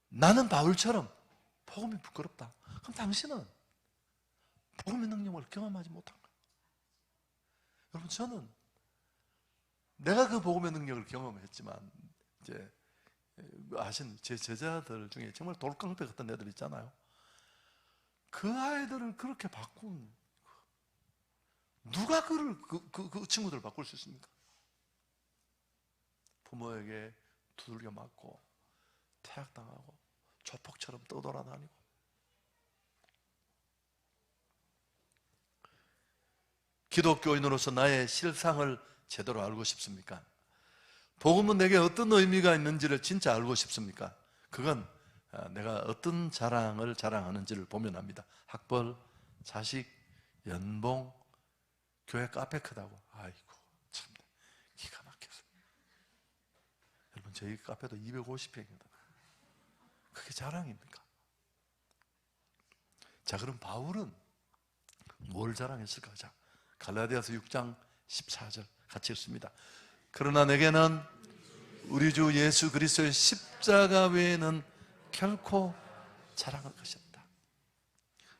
나는 바울처럼 복음이 부끄럽다. 그럼 당신은 복음의 능력을 경험하지 못한 거예요. 여러분, 저는 내가 그 복음의 능력을 경험했지만, 이제 아시는 제 제자들 중에 정말 돌깡패 같은 애들 있잖아요. 그 아이들을 그렇게 바꾼, 누가 그 친구들을 바꿀 수 있습니까? 부모에게 두들겨 맞고 퇴학당하고 조폭처럼 떠돌아다니고. 기독교인으로서 나의 실상을 제대로 알고 싶습니까? 복음은 내게 어떤 의미가 있는지를 진짜 알고 싶습니까? 그건 내가 어떤 자랑을 자랑하는지를 보면 압니다. 학벌, 자식, 연봉, 교회 카페 크다고. 아이고 참 기가 막혔어요. 여러분, 저희 카페도 250평이거든요. 그게 자랑입니까? 자, 그럼 바울은 뭘 자랑했을까? 자, 갈라디아서 6장 14절 같이 읽습니다. 그러나 내게는 우리 주 예수 그리스도의 십자가 외에는 결코 자랑할 것이 없다.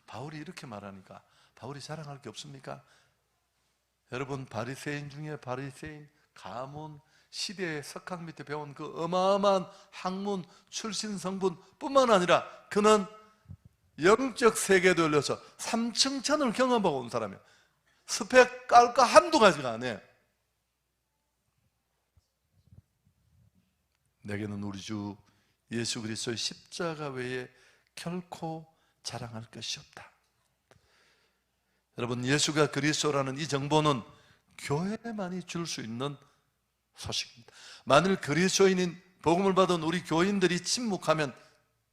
바울이 이렇게 말하니까 바울이 자랑할 게 없습니까? 여러분, 바리새인 중에 바리새인, 가문, 시대의 석학 밑에 배운 그 어마어마한 학문 출신 성분 뿐만 아니라 그는 영적 세계도 열려서 3층 천을 경험하고 온 사람이에요. 스펙 깔까 한두 가지가 아니에요. 내게는 우리 주 예수 그리스도의 십자가 외에 결코 자랑할 것이 없다. 여러분, 예수가 그리스도라는 이 정보는 교회만이 줄 수 있는 소식입니다. 만일 그리스도인인 복음을 받은 우리 교인들이 침묵하면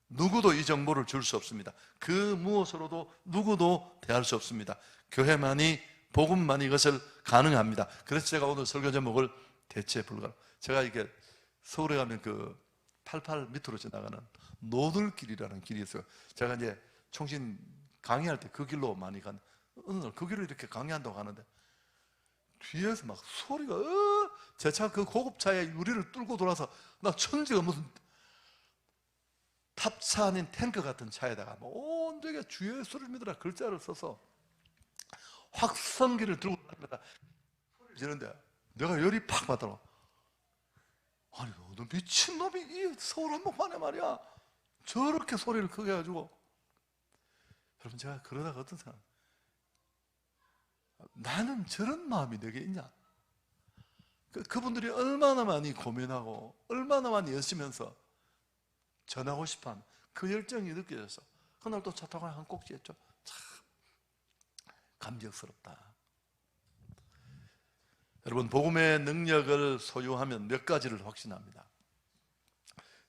누구도 이 정보를 줄 수 없습니다. 그 무엇으로도 누구도 대할 수 없습니다. 교회만이, 복음만이 이것을 가능합니다. 그래서 제가 오늘 설교 제목을 대체 불가. 제가 이게 서울에 가면 그 88 밑으로 지나가는 노들길이라는 길이 있어요. 제가 이제 총신 강의할 때 그 길로 많이 간, 어느 날 그 길로 이렇게 강의한다고 하는데 뒤에서 막 소리가, 제 차 그 고급차의 유리를 뚫고 돌아서 나 천지가 무슨 탑차 아닌 탱크 같은 차에다가 온 되게 주의 소리를 믿으라 글자를 써서 확성기를 들고 다니다 소리를 지르는데 내가 열이 팍 받더라. 아니, 너 미친놈이 이 서울 한복판에 말이야 저렇게 소리를 크게 해가지고. 여러분, 제가 그러다가 어떤 사람, 나는 저런 마음이 내게 있냐? 그분들이 얼마나 많이 고민하고 얼마나 많이 애쓰면서 전하고 싶어하는 그 열정이 느껴져서 그날 또 차 타고 한 꼭지 했죠. 참 감격스럽다. 여러분, 복음의 능력을 소유하면 몇 가지를 확신합니다.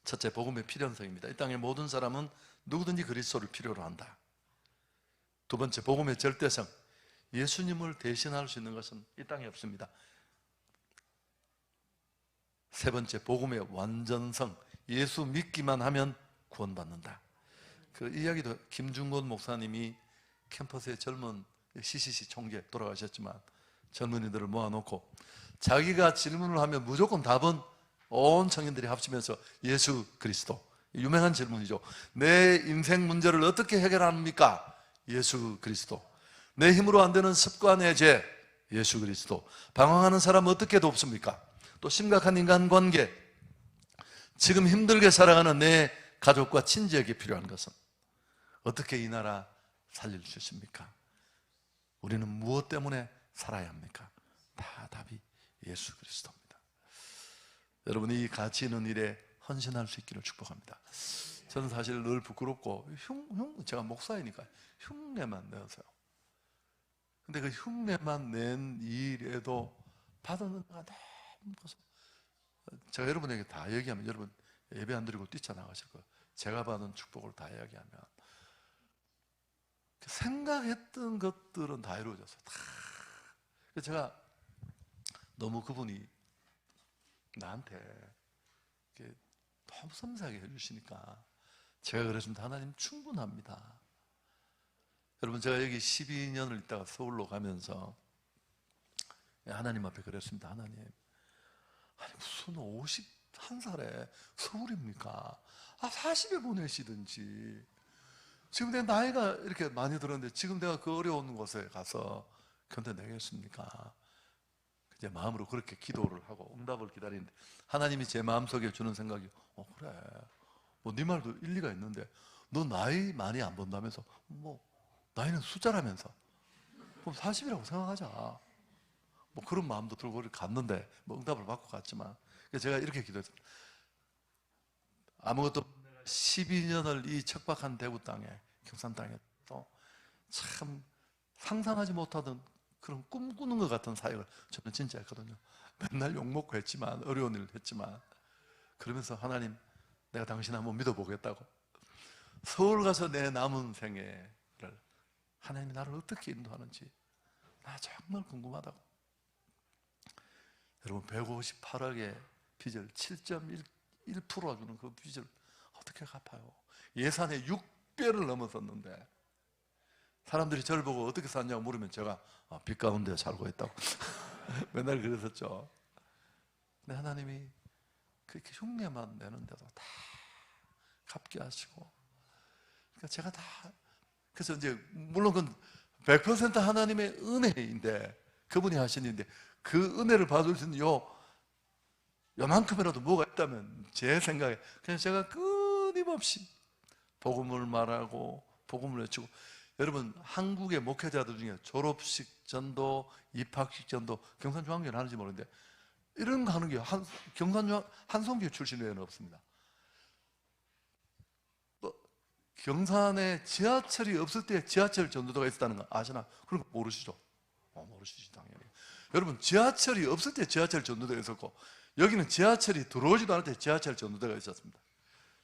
첫째, 복음의 필연성입니다. 이 땅의 모든 사람은 누구든지 그리스도를 필요로 한다. 두 번째, 복음의 절대성. 예수님을 대신할 수 있는 것은 이 땅에 없습니다. 세 번째, 복음의 완전성. 예수 믿기만 하면 구원받는다. 그 이야기도 김중곤 목사님이 캠퍼스의 젊은 CCC 총재 돌아가셨지만 젊은이들을 모아놓고 자기가 질문을 하면 무조건 답은 온 청년들이 합치면서 예수 그리스도. 유명한 질문이죠. 내 인생 문제를 어떻게 해결합니까? 예수 그리스도. 내 힘으로 안 되는 습관의 죄, 예수 그리스도. 방황하는 사람 어떻게 돕습니까? 또 심각한 인간관계, 지금 힘들게 살아가는 내 가족과 친지에게 필요한 것은 어떻게 이 나라 살릴 수 있습니까? 우리는 무엇 때문에 살아야 합니까? 다 답이 예수 그리스도입니다. 여러분이 이 가치 있는 일에 헌신할 수 있기를 축복합니다. 저는 사실 늘 부끄럽고 제가 목사이니까 흉내만 내세요. 근데 그 흉내만 낸 일에도 받은 은혜가 너무 커서 제가 여러분에게 다 얘기하면 여러분 예배 안 드리고 뛰쳐나가실 거예요. 제가 받은 축복을 다 이야기하면 생각했던 것들은 다 이루어졌어요. 다. 제가 너무 그분이 나한테 너무 섬세하게 해주시니까 제가 그랬습니다. 하나님 충분합니다. 여러분, 제가 여기 12년을 있다가 서울로 가면서 하나님 앞에 그랬습니다. 하나님, 아니 무슨 51살에 서울입니까? 40에 보내시든지. 지금 내 나이가 이렇게 많이 들었는데 지금 내가 그 어려운 곳에 가서 견뎌내겠습니까? 이제 마음으로 그렇게 기도를 하고 응답을 기다리는데 하나님이 제 마음속에 주는 생각이 그래, 뭐 네 말도 일리가 있는데 너 나이 많이 안 본다면서 뭐 나이는 숫자라면서 그럼 40이라고 생각하자. 뭐 그런 마음도 들고 이렇게 갔는데 뭐 응답을 받고 갔지만 제가 이렇게 기도했습니다. 아무것도 12년을 이 척박한 대구 땅에, 경산 땅에 또 참 상상하지 못하던 그런 꿈꾸는 것 같은 사역을 저는 진짜 했거든요. 맨날 욕먹고 했지만, 어려운 일을 했지만, 그러면서 하나님, 내가 당신 한번 믿어보겠다고 서울 가서 내 남은 생애를 하나님이 나를 어떻게 인도하는지 나 정말 궁금하다고. 여러분, 158억의 빚을 7.1%가 주는 그 빚을 어떻게 갚아요? 예산의 6배를 넘어섰는데 사람들이 저를 보고 어떻게 사냐고 물으면 제가 빚 가운데 살고 있다고 맨날 그랬었죠. 근데 하나님이 그렇게 흉내만 내는데도 다 갚게 하시고, 그러니까 제가 다, 그래서 이제 물론 그건 100% 하나님의 은혜인데, 그분이 하신 일인데 그 은혜를 받을 수 있는 요만큼이라도 뭐가 있다면 제 생각에 그냥 제가 끊임없이 복음을 말하고 복음을 외치고, 여러분 한국의 목회자들 중에 졸업식 전도, 입학식 전도, 경산중앙교회는 하는지 모르는데 이런 거 하는 게 경산중앙 한성교회 출신 외에는 없습니다. 경산에 지하철이 없을 때 지하철 전도대가 있었다는 거 아시나? 그런 거 모르시죠? 모르시죠, 당연히. 여러분, 지하철이 없을 때 지하철 전도대가 있었고, 여기는 지하철이 들어오지도 않을 때 지하철 전도대가 있었습니다.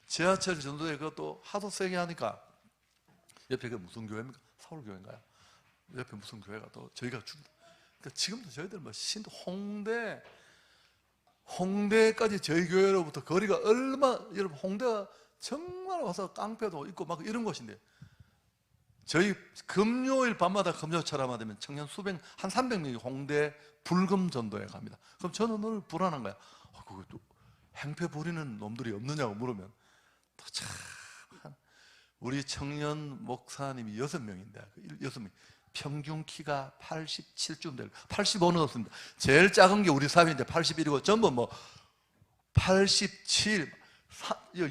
지하철 전도대 그것도 하도 세게 하니까, 옆에 그 무슨 교회입니까? 서울교회인가요? 옆에 무슨 교회가 또 저희가 그러니까 지금도 저희들 뭐 홍대까지 저희 교회로부터 거리가 여러분 홍대가 정말 와서 깡패도 있고 막 이런 곳인데, 저희 금요일 밤마다 금요철화만 되면 청년 한 300명이 홍대 불금 전도에 갑니다. 그럼 저는 늘 불안한 거야. 그것도 행패 부리는 놈들이 없느냐고 물으면 또 참, 우리 청년 목사님이 6명인데 6명 평균 키가 87쯤 되고 85는 없습니다. 제일 작은 게 우리 사위인데 81이고 전부 뭐 87,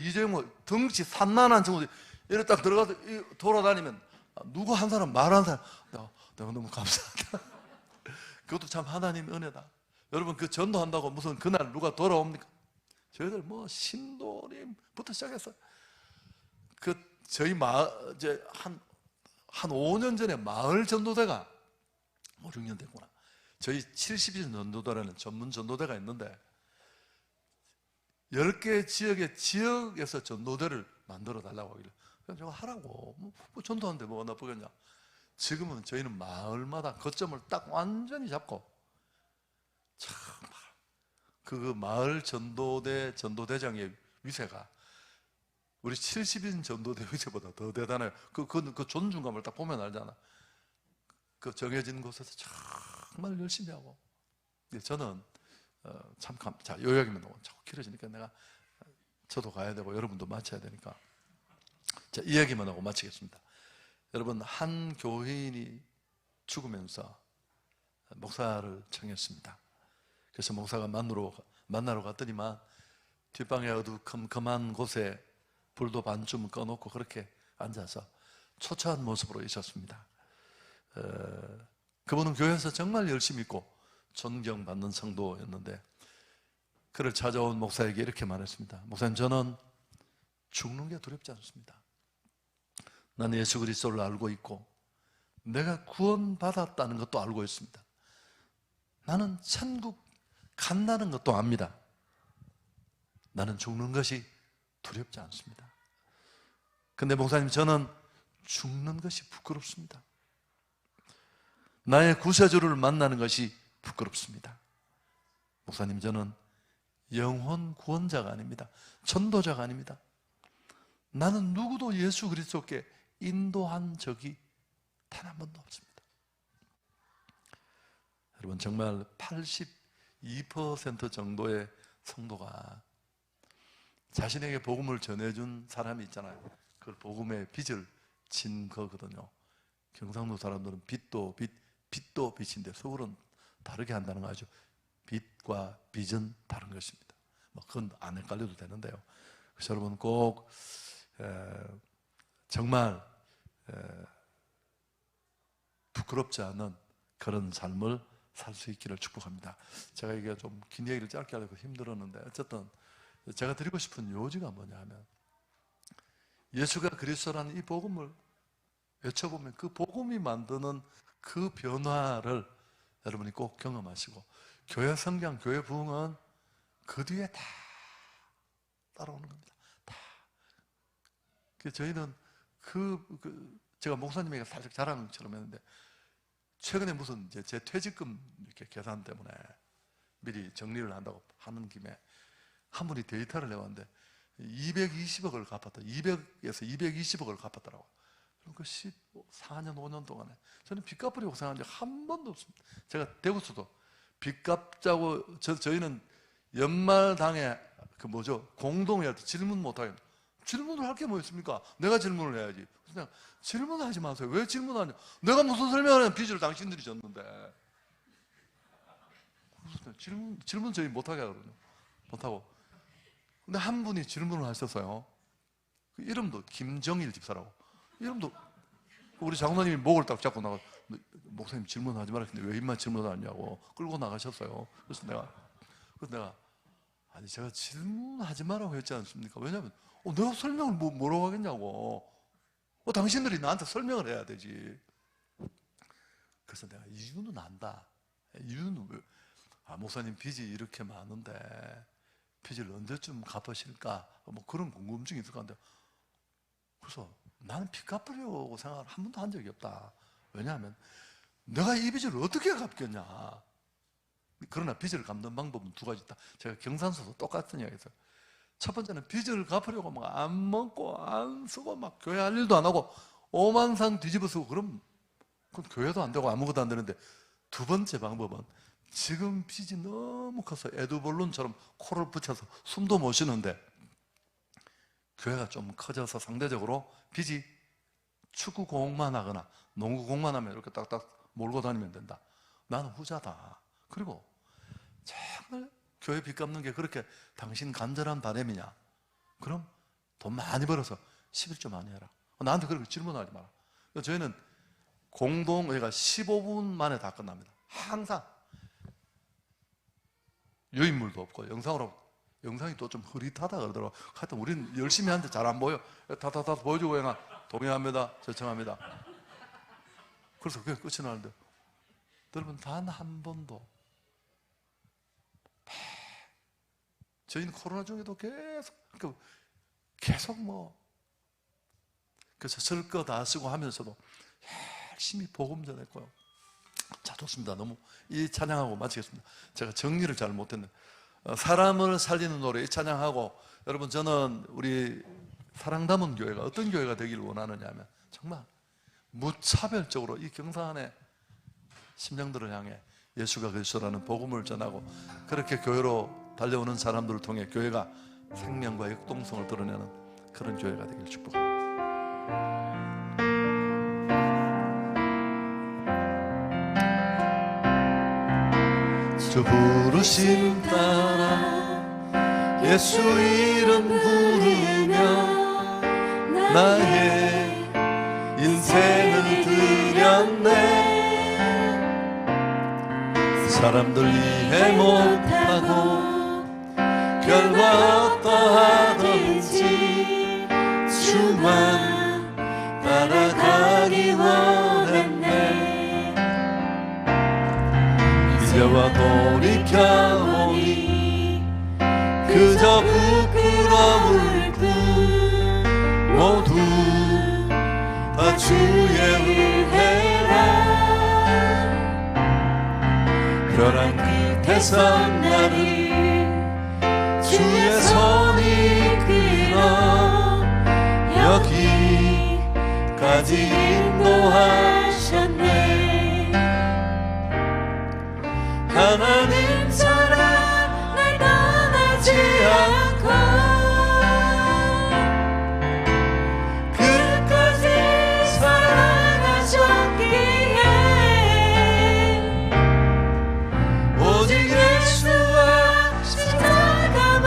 이제 뭐 덩치 산만한 친구들 이래 딱 들어가서 돌아다니면 누구 한 사람 말하는 사람 내가 너무 감사하다. 그것도 참 하나님 은혜다. 여러분 그 전도한다고 무슨 그날 누가 돌아옵니까? 저희들 뭐 신도림부터 시작해서 저희 이제 한 5년 전에 마을 전도대가 5, 6년 됐구나. 저희 70인 전도대라는 전문 전도대가 있는데 10개 지역에서 전도대를 만들어 달라고 하길래 그냥 저거 하라고. 뭐 전도하는데 뭐가 나쁘겠냐. 지금은 저희는 마을마다 거점을 딱 완전히 잡고 참 그 마을 전도대장의 위세가 우리 70인 전도대 위세보다 더 대단해요. 그 존중감을 딱 보면 알잖아. 그 정해진 곳에서 정말 열심히 하고. 저는 자, 요약이면 너무 자꾸 길어지니까 저도 가야 되고 여러분도 마쳐야 되니까 자, 이 얘기만 하고 마치겠습니다. 여러분, 한 교인이 죽으면서 목사를 청했습니다. 그래서 목사가 만나러 갔더니만 뒷방에 어두컴컴한 곳에 불도 반쯤 꺼놓고 그렇게 앉아서 초췌한 모습으로 있었습니다. 그분은 교회에서 정말 열심히 있고 존경받는 성도였는데 그를 찾아온 목사에게 이렇게 말했습니다. 목사님, 저는 죽는 게 두렵지 않습니다. 나는 예수 그리스도를 알고 있고 내가 구원받았다는 것도 알고 있습니다. 나는 천국 간다는 것도 압니다. 나는 죽는 것이 두렵지 않습니다. 근데 목사님, 저는 죽는 것이 부끄럽습니다. 나의 구세주를 만나는 것이 부끄럽습니다. 목사님, 저는 영혼 구원자가 아닙니다. 전도자가 아닙니다. 나는 누구도 예수 그리스도께 인도한 적이 단 한 번도 없습니다. 여러분, 정말 82% 정도의 성도가 자신에게 복음을 전해준 사람이 있잖아요. 그 복음의 빚을 진 거거든요. 경상도 사람들은 빛도 빛인데 서울은 다르게 한다는 거 아죠. 빛과 빚은 다른 것입니다. 그건 안 헷갈려도 되는데요. 그래서 여러분 꼭 정말 부끄럽지 않은 그런 삶을 살 수 있기를 축복합니다. 제가 이게 좀 긴 얘기를 짧게 하려고 힘들었는데 어쨌든 제가 드리고 싶은 요지가 뭐냐 하면 예수가 그리스도라는 이 복음을 외쳐보면 그 복음이 만드는 그 변화를 여러분이 꼭 경험하시고 교회 성장, 교회 부흥은 그 뒤에 다 따라오는 겁니다. 다. 저희는 제가 목사님에게 살짝 자랑처럼 했는데 최근에 무슨 제 퇴직금 이렇게 계산 때문에 미리 정리를 한다고 하는 김에 한 분이 데이터를 내왔는데 220억을 갚았다. 200에서 220억을 갚았더라고. 그럼 그 14년, 5년 동안에 저는 빚 갚으려고 생각한 적 한 번도 없습니다. 제가 대구서도 빚 갚자고 저희는 연말당에 공동회할 때 질문 못하게 질문을 할 게 뭐 있습니까? 내가 질문을 해야지. 그냥 질문하지 마세요. 왜 질문하냐? 내가 무슨 설명하냐면 빚을 당신들이 졌는데. 질문 저희 못하게 하거든요. 못하고. 근데 한 분이 질문을 하셨어요. 그 이름도 김정일 집사라고. 이름도 우리 장로님이 목을 딱 잡고 나가, 목사님 질문하지 마라. 근데 왜 입만 질문하냐고 끌고 나가셨어요. 그래서 내가 아니 제가 질문하지 말라고 했지 않습니까? 왜냐하면 내가 설명을 뭐라고 하겠냐고. 당신들이 나한테 설명을 해야 되지. 그래서 내가 이유는 안다. 이유는 왜? 목사님 빚이 이렇게 많은데 빚을 언제쯤 갚으실까? 뭐 그런 궁금증이 있을 것 같은데, 그래서 나는 빚 갚으려고 생각을 한 번도 한 적이 없다. 왜냐하면 내가 이 빚을 어떻게 갚겠냐. 그러나 빚을 갚는 방법은 두 가지 있다. 제가 경산서도 똑같은 이야기 했어요. 첫 번째는 빚을 갚으려고 막 안 먹고 안 쓰고 막 교회 할 일도 안 하고 오만상 뒤집어 쓰고 그럼 그건 교회도 안 되고 아무것도 안 되는데, 두 번째 방법은 지금 빚이 너무 커서 에드벌룬처럼 코를 붙여서 숨도 못 쉬는데 교회가 좀 커져서 상대적으로 빚이 축구공만 하거나 농구공만 하면 이렇게 딱딱 몰고 다니면 된다. 나는 후자다. 그리고 정말 교회 빚 갚는 게 그렇게 당신 간절한 바람이냐? 그럼 돈 많이 벌어서 11조 많이 해라. 나한테 그렇게 질문하지 마라. 저희는 공동회가 15분 만에 다 끝납니다. 항상 유인물도 없고 영상이 또 좀 흐릿하다 그러더라고. 하여튼 우리는 열심히 하는데 잘 안 보여. 다다다 보여주고 그냥 동의합니다, 저청합니다. 그래서 그게 끝이 나는데, 여러분 단 한 번도, 저희는 코로나 중에도 계속 그래서 쓸 거 다 쓰고 하면서도 열심히 복음 전했고요. 자, 좋습니다. 너무 이 찬양하고 마치겠습니다. 제가 정리를 잘 못했는데, 사람을 살리는 노래 이 찬양하고, 여러분 저는 우리 사랑 담은 교회가 어떤 교회가 되기를 원하느냐 하면 정말 무차별적으로 이 경산의 심령들을 향해 예수가 그리스도라는 복음을 전하고, 그렇게 교회로 달려오는 사람들을 통해 교회가 생명과 역동성을 드러내는 그런 교회가 되길 축복합니다. 주 부르심 따라 예수 이름 부르며 나의 인생을 드렸네. 사람들 이해 못하고 결과 어떠하든지 주만 따라가기 원했네. 이제와 돌이켜보니 그저 부끄러울 뿐 모두 다 주의 은혜라. 벼랑 끝에서 나를 주의 손이 이끌어 여기까지 인도하셨네. 하나님 사랑 날 떠나지 않고 끝까지 사랑하셨기에 오직 예수와 십자가만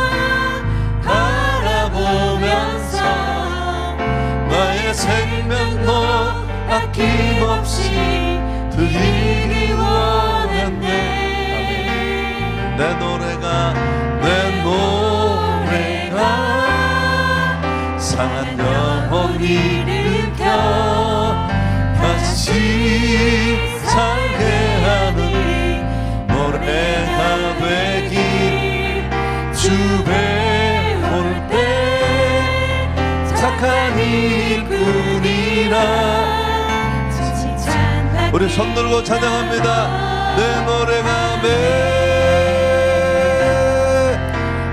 바라보면서 나의 생명도 아낌없이 드리기 원했네. 내 노래가 상한 영혼 일으켜 다시 살게 하는 노래가 되길. 주 배울 때 착한 일꾼이라. 우리 손 들고 찬양합니다. 내 노래가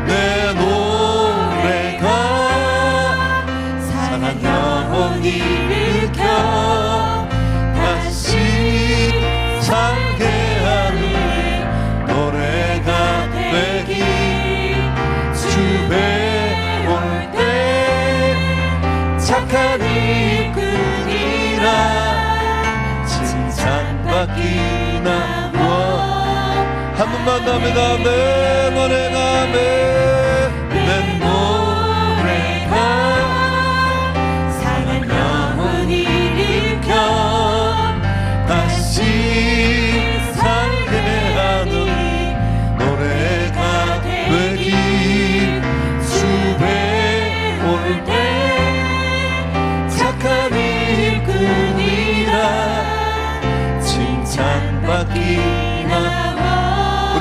내 노래가 상한 영혼 일으켜 다시 살게 하는 노래가 되기. 주 배울 때 착한 일꾼이라 칭찬받기나 한 번만 더 합니다. 내 노래가 내 노래가 상한 영혼 일으켜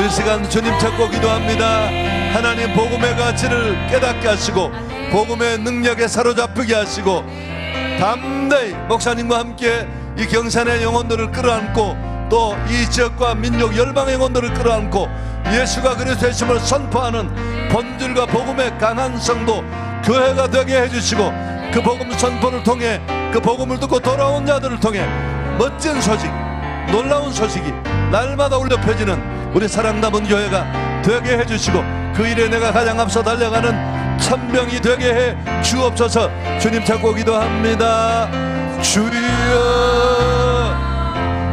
우리 시간 주님 찾고 기도합니다. 하나님 복음의 가치를 깨닫게 하시고 복음의 능력에 사로잡히게 하시고 담대히 목사님과 함께 이 경산의 영혼들을 끌어안고 또 이 지역과 민족 열방의 영혼들을 끌어안고 예수가 그리스도의 힘을 선포하는 본질과 복음의 강한 성도 교회가 되게 해주시고 그 복음 선포를 통해 그 복음을 듣고 돌아온 자들을 통해 멋진 소식, 놀라운 소식이 날마다 울려 펴지는 우리 사랑남은 교회가 되게 해주시고 그 일에 내가 가장 앞서 달려가는 천명이 되게 해 주옵소서. 주님 찾고 기도합니다. 주여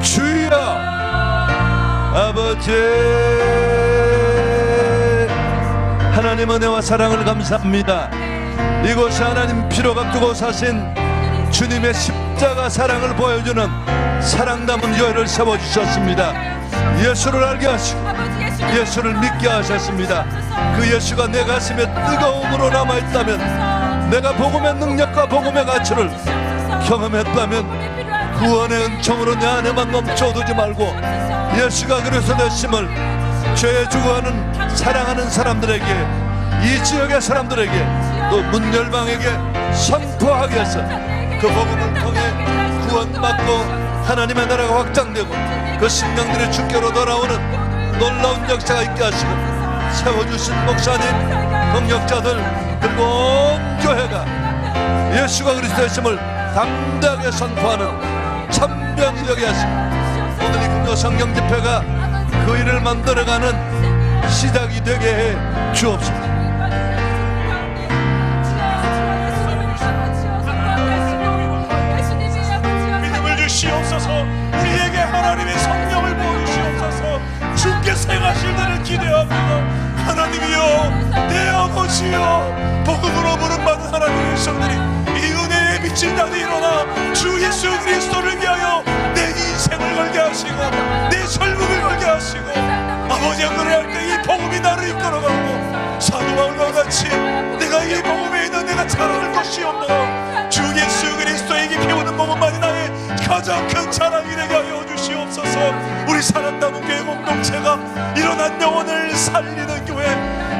주여 아버지 하나님 은혜와 사랑을 감사합니다. 이곳이 하나님 피로 값주고 사신 주님의 십자가 사랑을 보여주는 사랑 담은 교회를 세워주셨습니다. 예수를 알게 하시고 예수를 믿게 하셨습니다. 그 예수가 내 가슴에 뜨거움으로 남아있다면 내가 복음의 능력과 복음의 가치를 경험했다면 구원의 은총으로 내 안에만 넘쳐두지 말고 예수가 그래서 내 힘을 죄에 죽어가는 사랑하는 사람들에게 이 지역의 사람들에게 또 문열방에게 선포하게 해서 그 복음을 통해 구원받고 하나님의 나라가 확장되고 그 심령들이 주께로 돌아오는 놀라운 역사가 있게 하시고 세워주신 목사님, 동역자들 그리고 온 교회가 예수가 그리스도의 힘을 담대하게 선포하는 천병이 되게 하시고 오늘 이 금요 성경 집회가 그 일을 만들어가는 시작이 되게 해 주옵소서. 믿음을 주시옵소서. 우리에게 하나님의 성령을 부어주시옵소서. 주께서 행하실 때를 기대합니다. 하나님이여 내 아버지여 복음으로 부름받은 하나님의 백성들이 이 은혜에 미친 자들이 일어나 주 예수 그리스도를 위하여 내 인생을 걸게 하시고 내 젊음을 걸게 하시고 아버지가 그래야 할 때 이 복음이 나를 이끌어가고 사도 바울과 같이 내가 이 복음에 있는 내가 자랑할 것이 없노라. 주 예수 그리스도에게 배우는 복음만이 나의 가장 큰 자랑이 되게 하여 주시옵소서. 우리 사랑나무 교회 공동체가 일어난 영혼을 살리는 교회,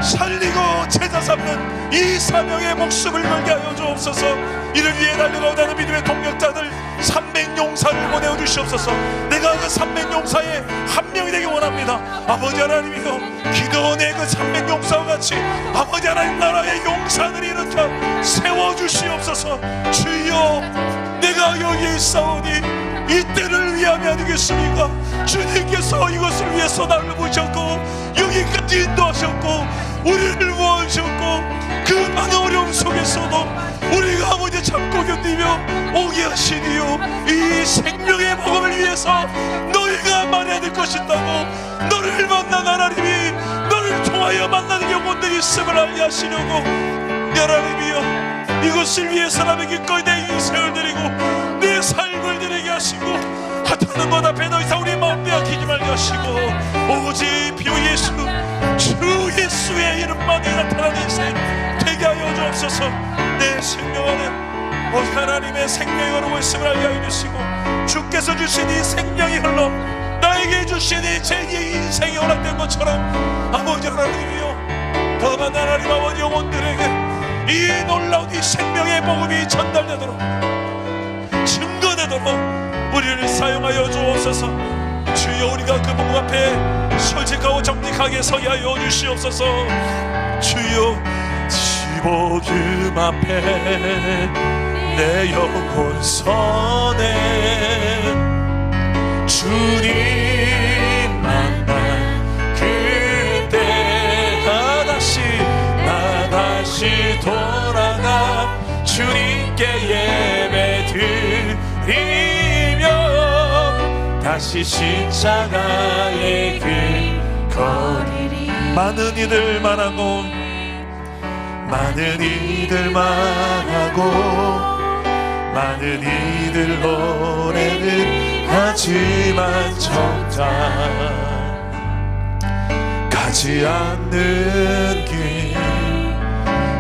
살리고 제자 삼는 이 사명의 목숨을 걸게 하여 주옵소서. 이를 위해 달려가오다는 믿음의 동력자들 300용사를 보내어 주시옵소서. 내가 그 300용사의 한 명이 되기 원합니다. 아버지 하나님이여 기도원의 그 300용사와 같이 아버지 하나님 나라의 용사들이 일으켜 세워주시옵소서. 주여 내가 여기에 있사오니 이 때를 위함이 아니겠습니까? 주님께서 이것을 위해서 나를 부으셨고 여기까지 인도하셨고 우리를 모아주셨고 그 많은 어려움 속에서도 우리가 아버지 참고 견디며 오게 하시니요 이 생명의 복음을 위해서 너희가 말해야 될 것이 있다고 너를 만난 하나님이 너를 통하여 만나는 영혼들이 있음을 알게 하시려고 하나님이여 이것을 위해서 나에게 기꺼이 내 인생을 드리고 내 삶을 드리게 하시고 하찮은 것 앞에 더 이상 우리 마음 빼앗기지 말게 하시고 오직 비오 예수 주 예수의 이름만이 나타나는 인생 되게 하여 주옵소서. 내 생명 안에 하나님의 생명이 흐르고 있음을 알게 하여 주시고 주께서 주신 이 생명이 흘러 나에게 주신 이 제 인생이 허락된 것처럼 아버지 하나님이여 더 많은 하나님 아버지 영혼들에게 이 놀라운 이 생명의 복음이 전달되도록 증거되도록 우리를 사용하여 주옵소서. 주여 우리가 그 복음 앞에 솔직하고 정직하게 서게 하여 주시옵소서. 주여 지복음 앞에 내 영혼 선에 주님 만난 그때 나 다시 돌아가 주님께 예배 드리며 다시 십자가의 길 걸으리. 많은 이들 말하고 많은 이들만 하고 많은 이들 노래는 하지만 정작 가지 않는 길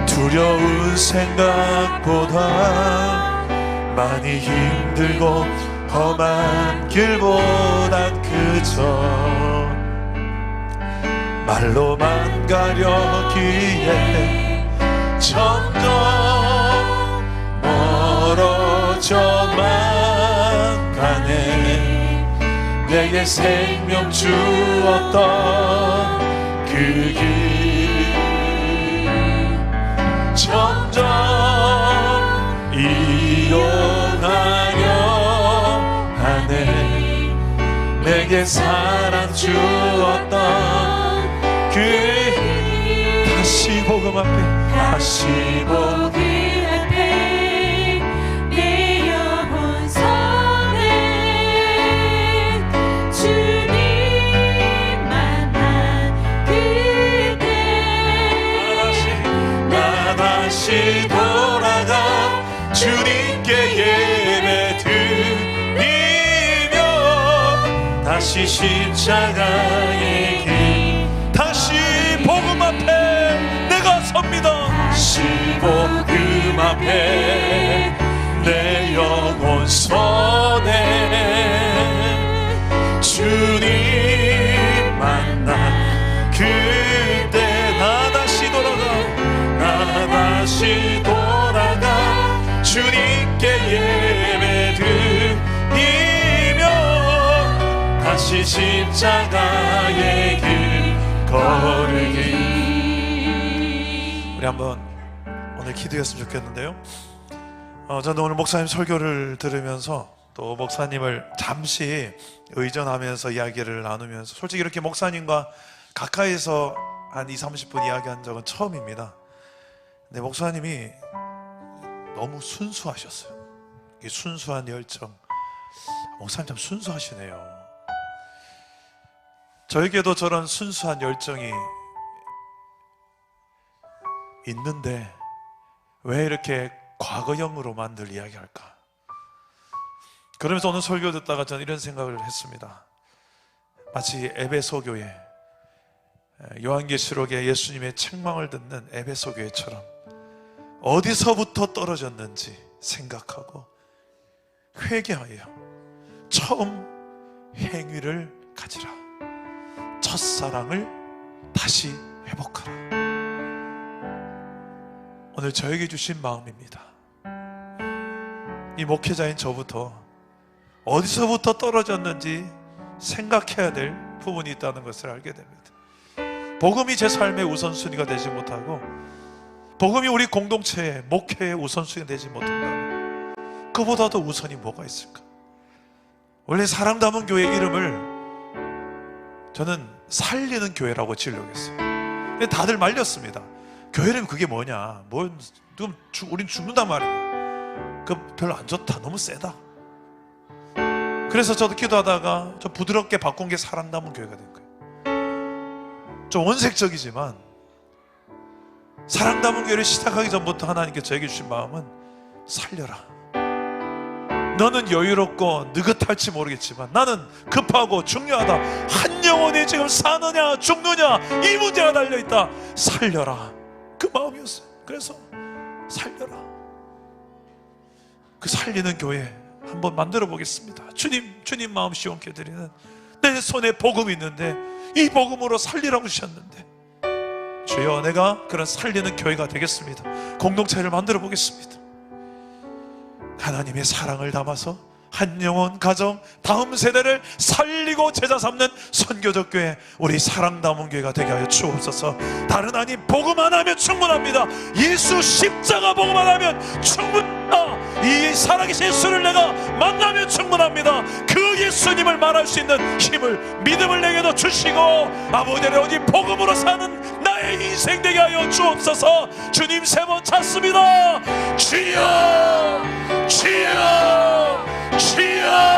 두려운 생각보다 많이 힘들고 험한 길보단 그저 말로만 가려기에 점점 멀어져만 가네. 내게 생명 주었던 그 길 점점 이용하려 하네. 내게 사랑 주었던 그 다시 복음 앞에 다시 복음 앞에 내 영혼 선해 주님 만난 그때 나 다시 돌아가 주님께 예배 드리며 다시 십자가의 길 다시 복음 앞에 내가 섭니다. 다시 복음 앞에 내 영혼 선해 주님 만난 그때 나 다시 돌아가 주님께 예배 드리며 다시 십자가의 길 걸으기. 우리 한번 오늘 기도했으면 좋겠는데요. 저는 오늘 목사님 설교를 들으면서 또 목사님을 잠시 의전하면서 이야기를 나누면서 솔직히 이렇게 목사님과 가까이서 한 20-30분 이야기한 적은 처음입니다. 근데 목사님이 너무 순수하셨어요. 이 순수한 열정. 목사님 참 순수하시네요. 저에게도 저런 순수한 열정이 있는데 왜 이렇게 과거형으로만 늘 이야기할까? 그러면서 오늘 설교 듣다가 저는 이런 생각을 했습니다. 마치 에베소 교회, 요한계시록에 예수님의 책망을 듣는 에베소 교회처럼 어디서부터 떨어졌는지 생각하고 회개하여 처음 행위를 가지라. 첫사랑을 다시 회복하라. 오늘 저에게 주신 마음입니다. 이 목회자인 저부터 어디서부터 떨어졌는지 생각해야 될 부분이 있다는 것을 알게 됩니다. 복음이 제 삶의 우선순위가 되지 못하고 복음이 우리 공동체의 목회의 우선순위가 되지 못한다면 그보다 더 우선이 뭐가 있을까? 원래 사랑 담은 교회 이름을 저는 살리는 교회라고 지으려고 했어요. 근데 다들 말렸습니다. 교회는 그게 뭐냐? 우린 죽는단 말이야. 그 별로 안 좋다. 너무 세다. 그래서 저도 기도하다가 좀 부드럽게 바꾼 게 사랑 담은 교회가 된 거예요. 좀 원색적이지만 사랑 담은 교회를 시작하기 전부터 하나님께 저에게 주신 마음은 살려라. 너는 여유롭고 느긋할지 모르겠지만 나는 급하고 중요하다. 한 영혼이 지금 사느냐 죽느냐 이 문제가 달려있다. 살려라. 그 마음이었어요. 그래서 살려라. 그 살리는 교회 한번 만들어 보겠습니다. 주님 마음 시원케 드리는 내 손에 복음이 있는데 이 복음으로 살리라고 주셨는데 주여 내가 그런 살리는 교회가 되겠습니다. 공동체를 만들어 보겠습니다. 하나님의 사랑을 담아서 한 영혼 가정 다음 세대를 살리고 제자 삼는 선교적 교회 우리 사랑 담은 교회가 되게 하여 주옵소서. 다른 아님 복음 안 하면 충분합니다. 예수 십자가 복음 안 하면 충분합니다. 이 살아계신 예수를 내가 만나면 충분합니다. 그 예수님을 말할 수 있는 힘을 믿음을 내게도 주시고 아버지의 오직 복음으로 사는 나의 인생 되게 하여 주옵소서. 주님 세 번 찾습니다. 주여 주여 주여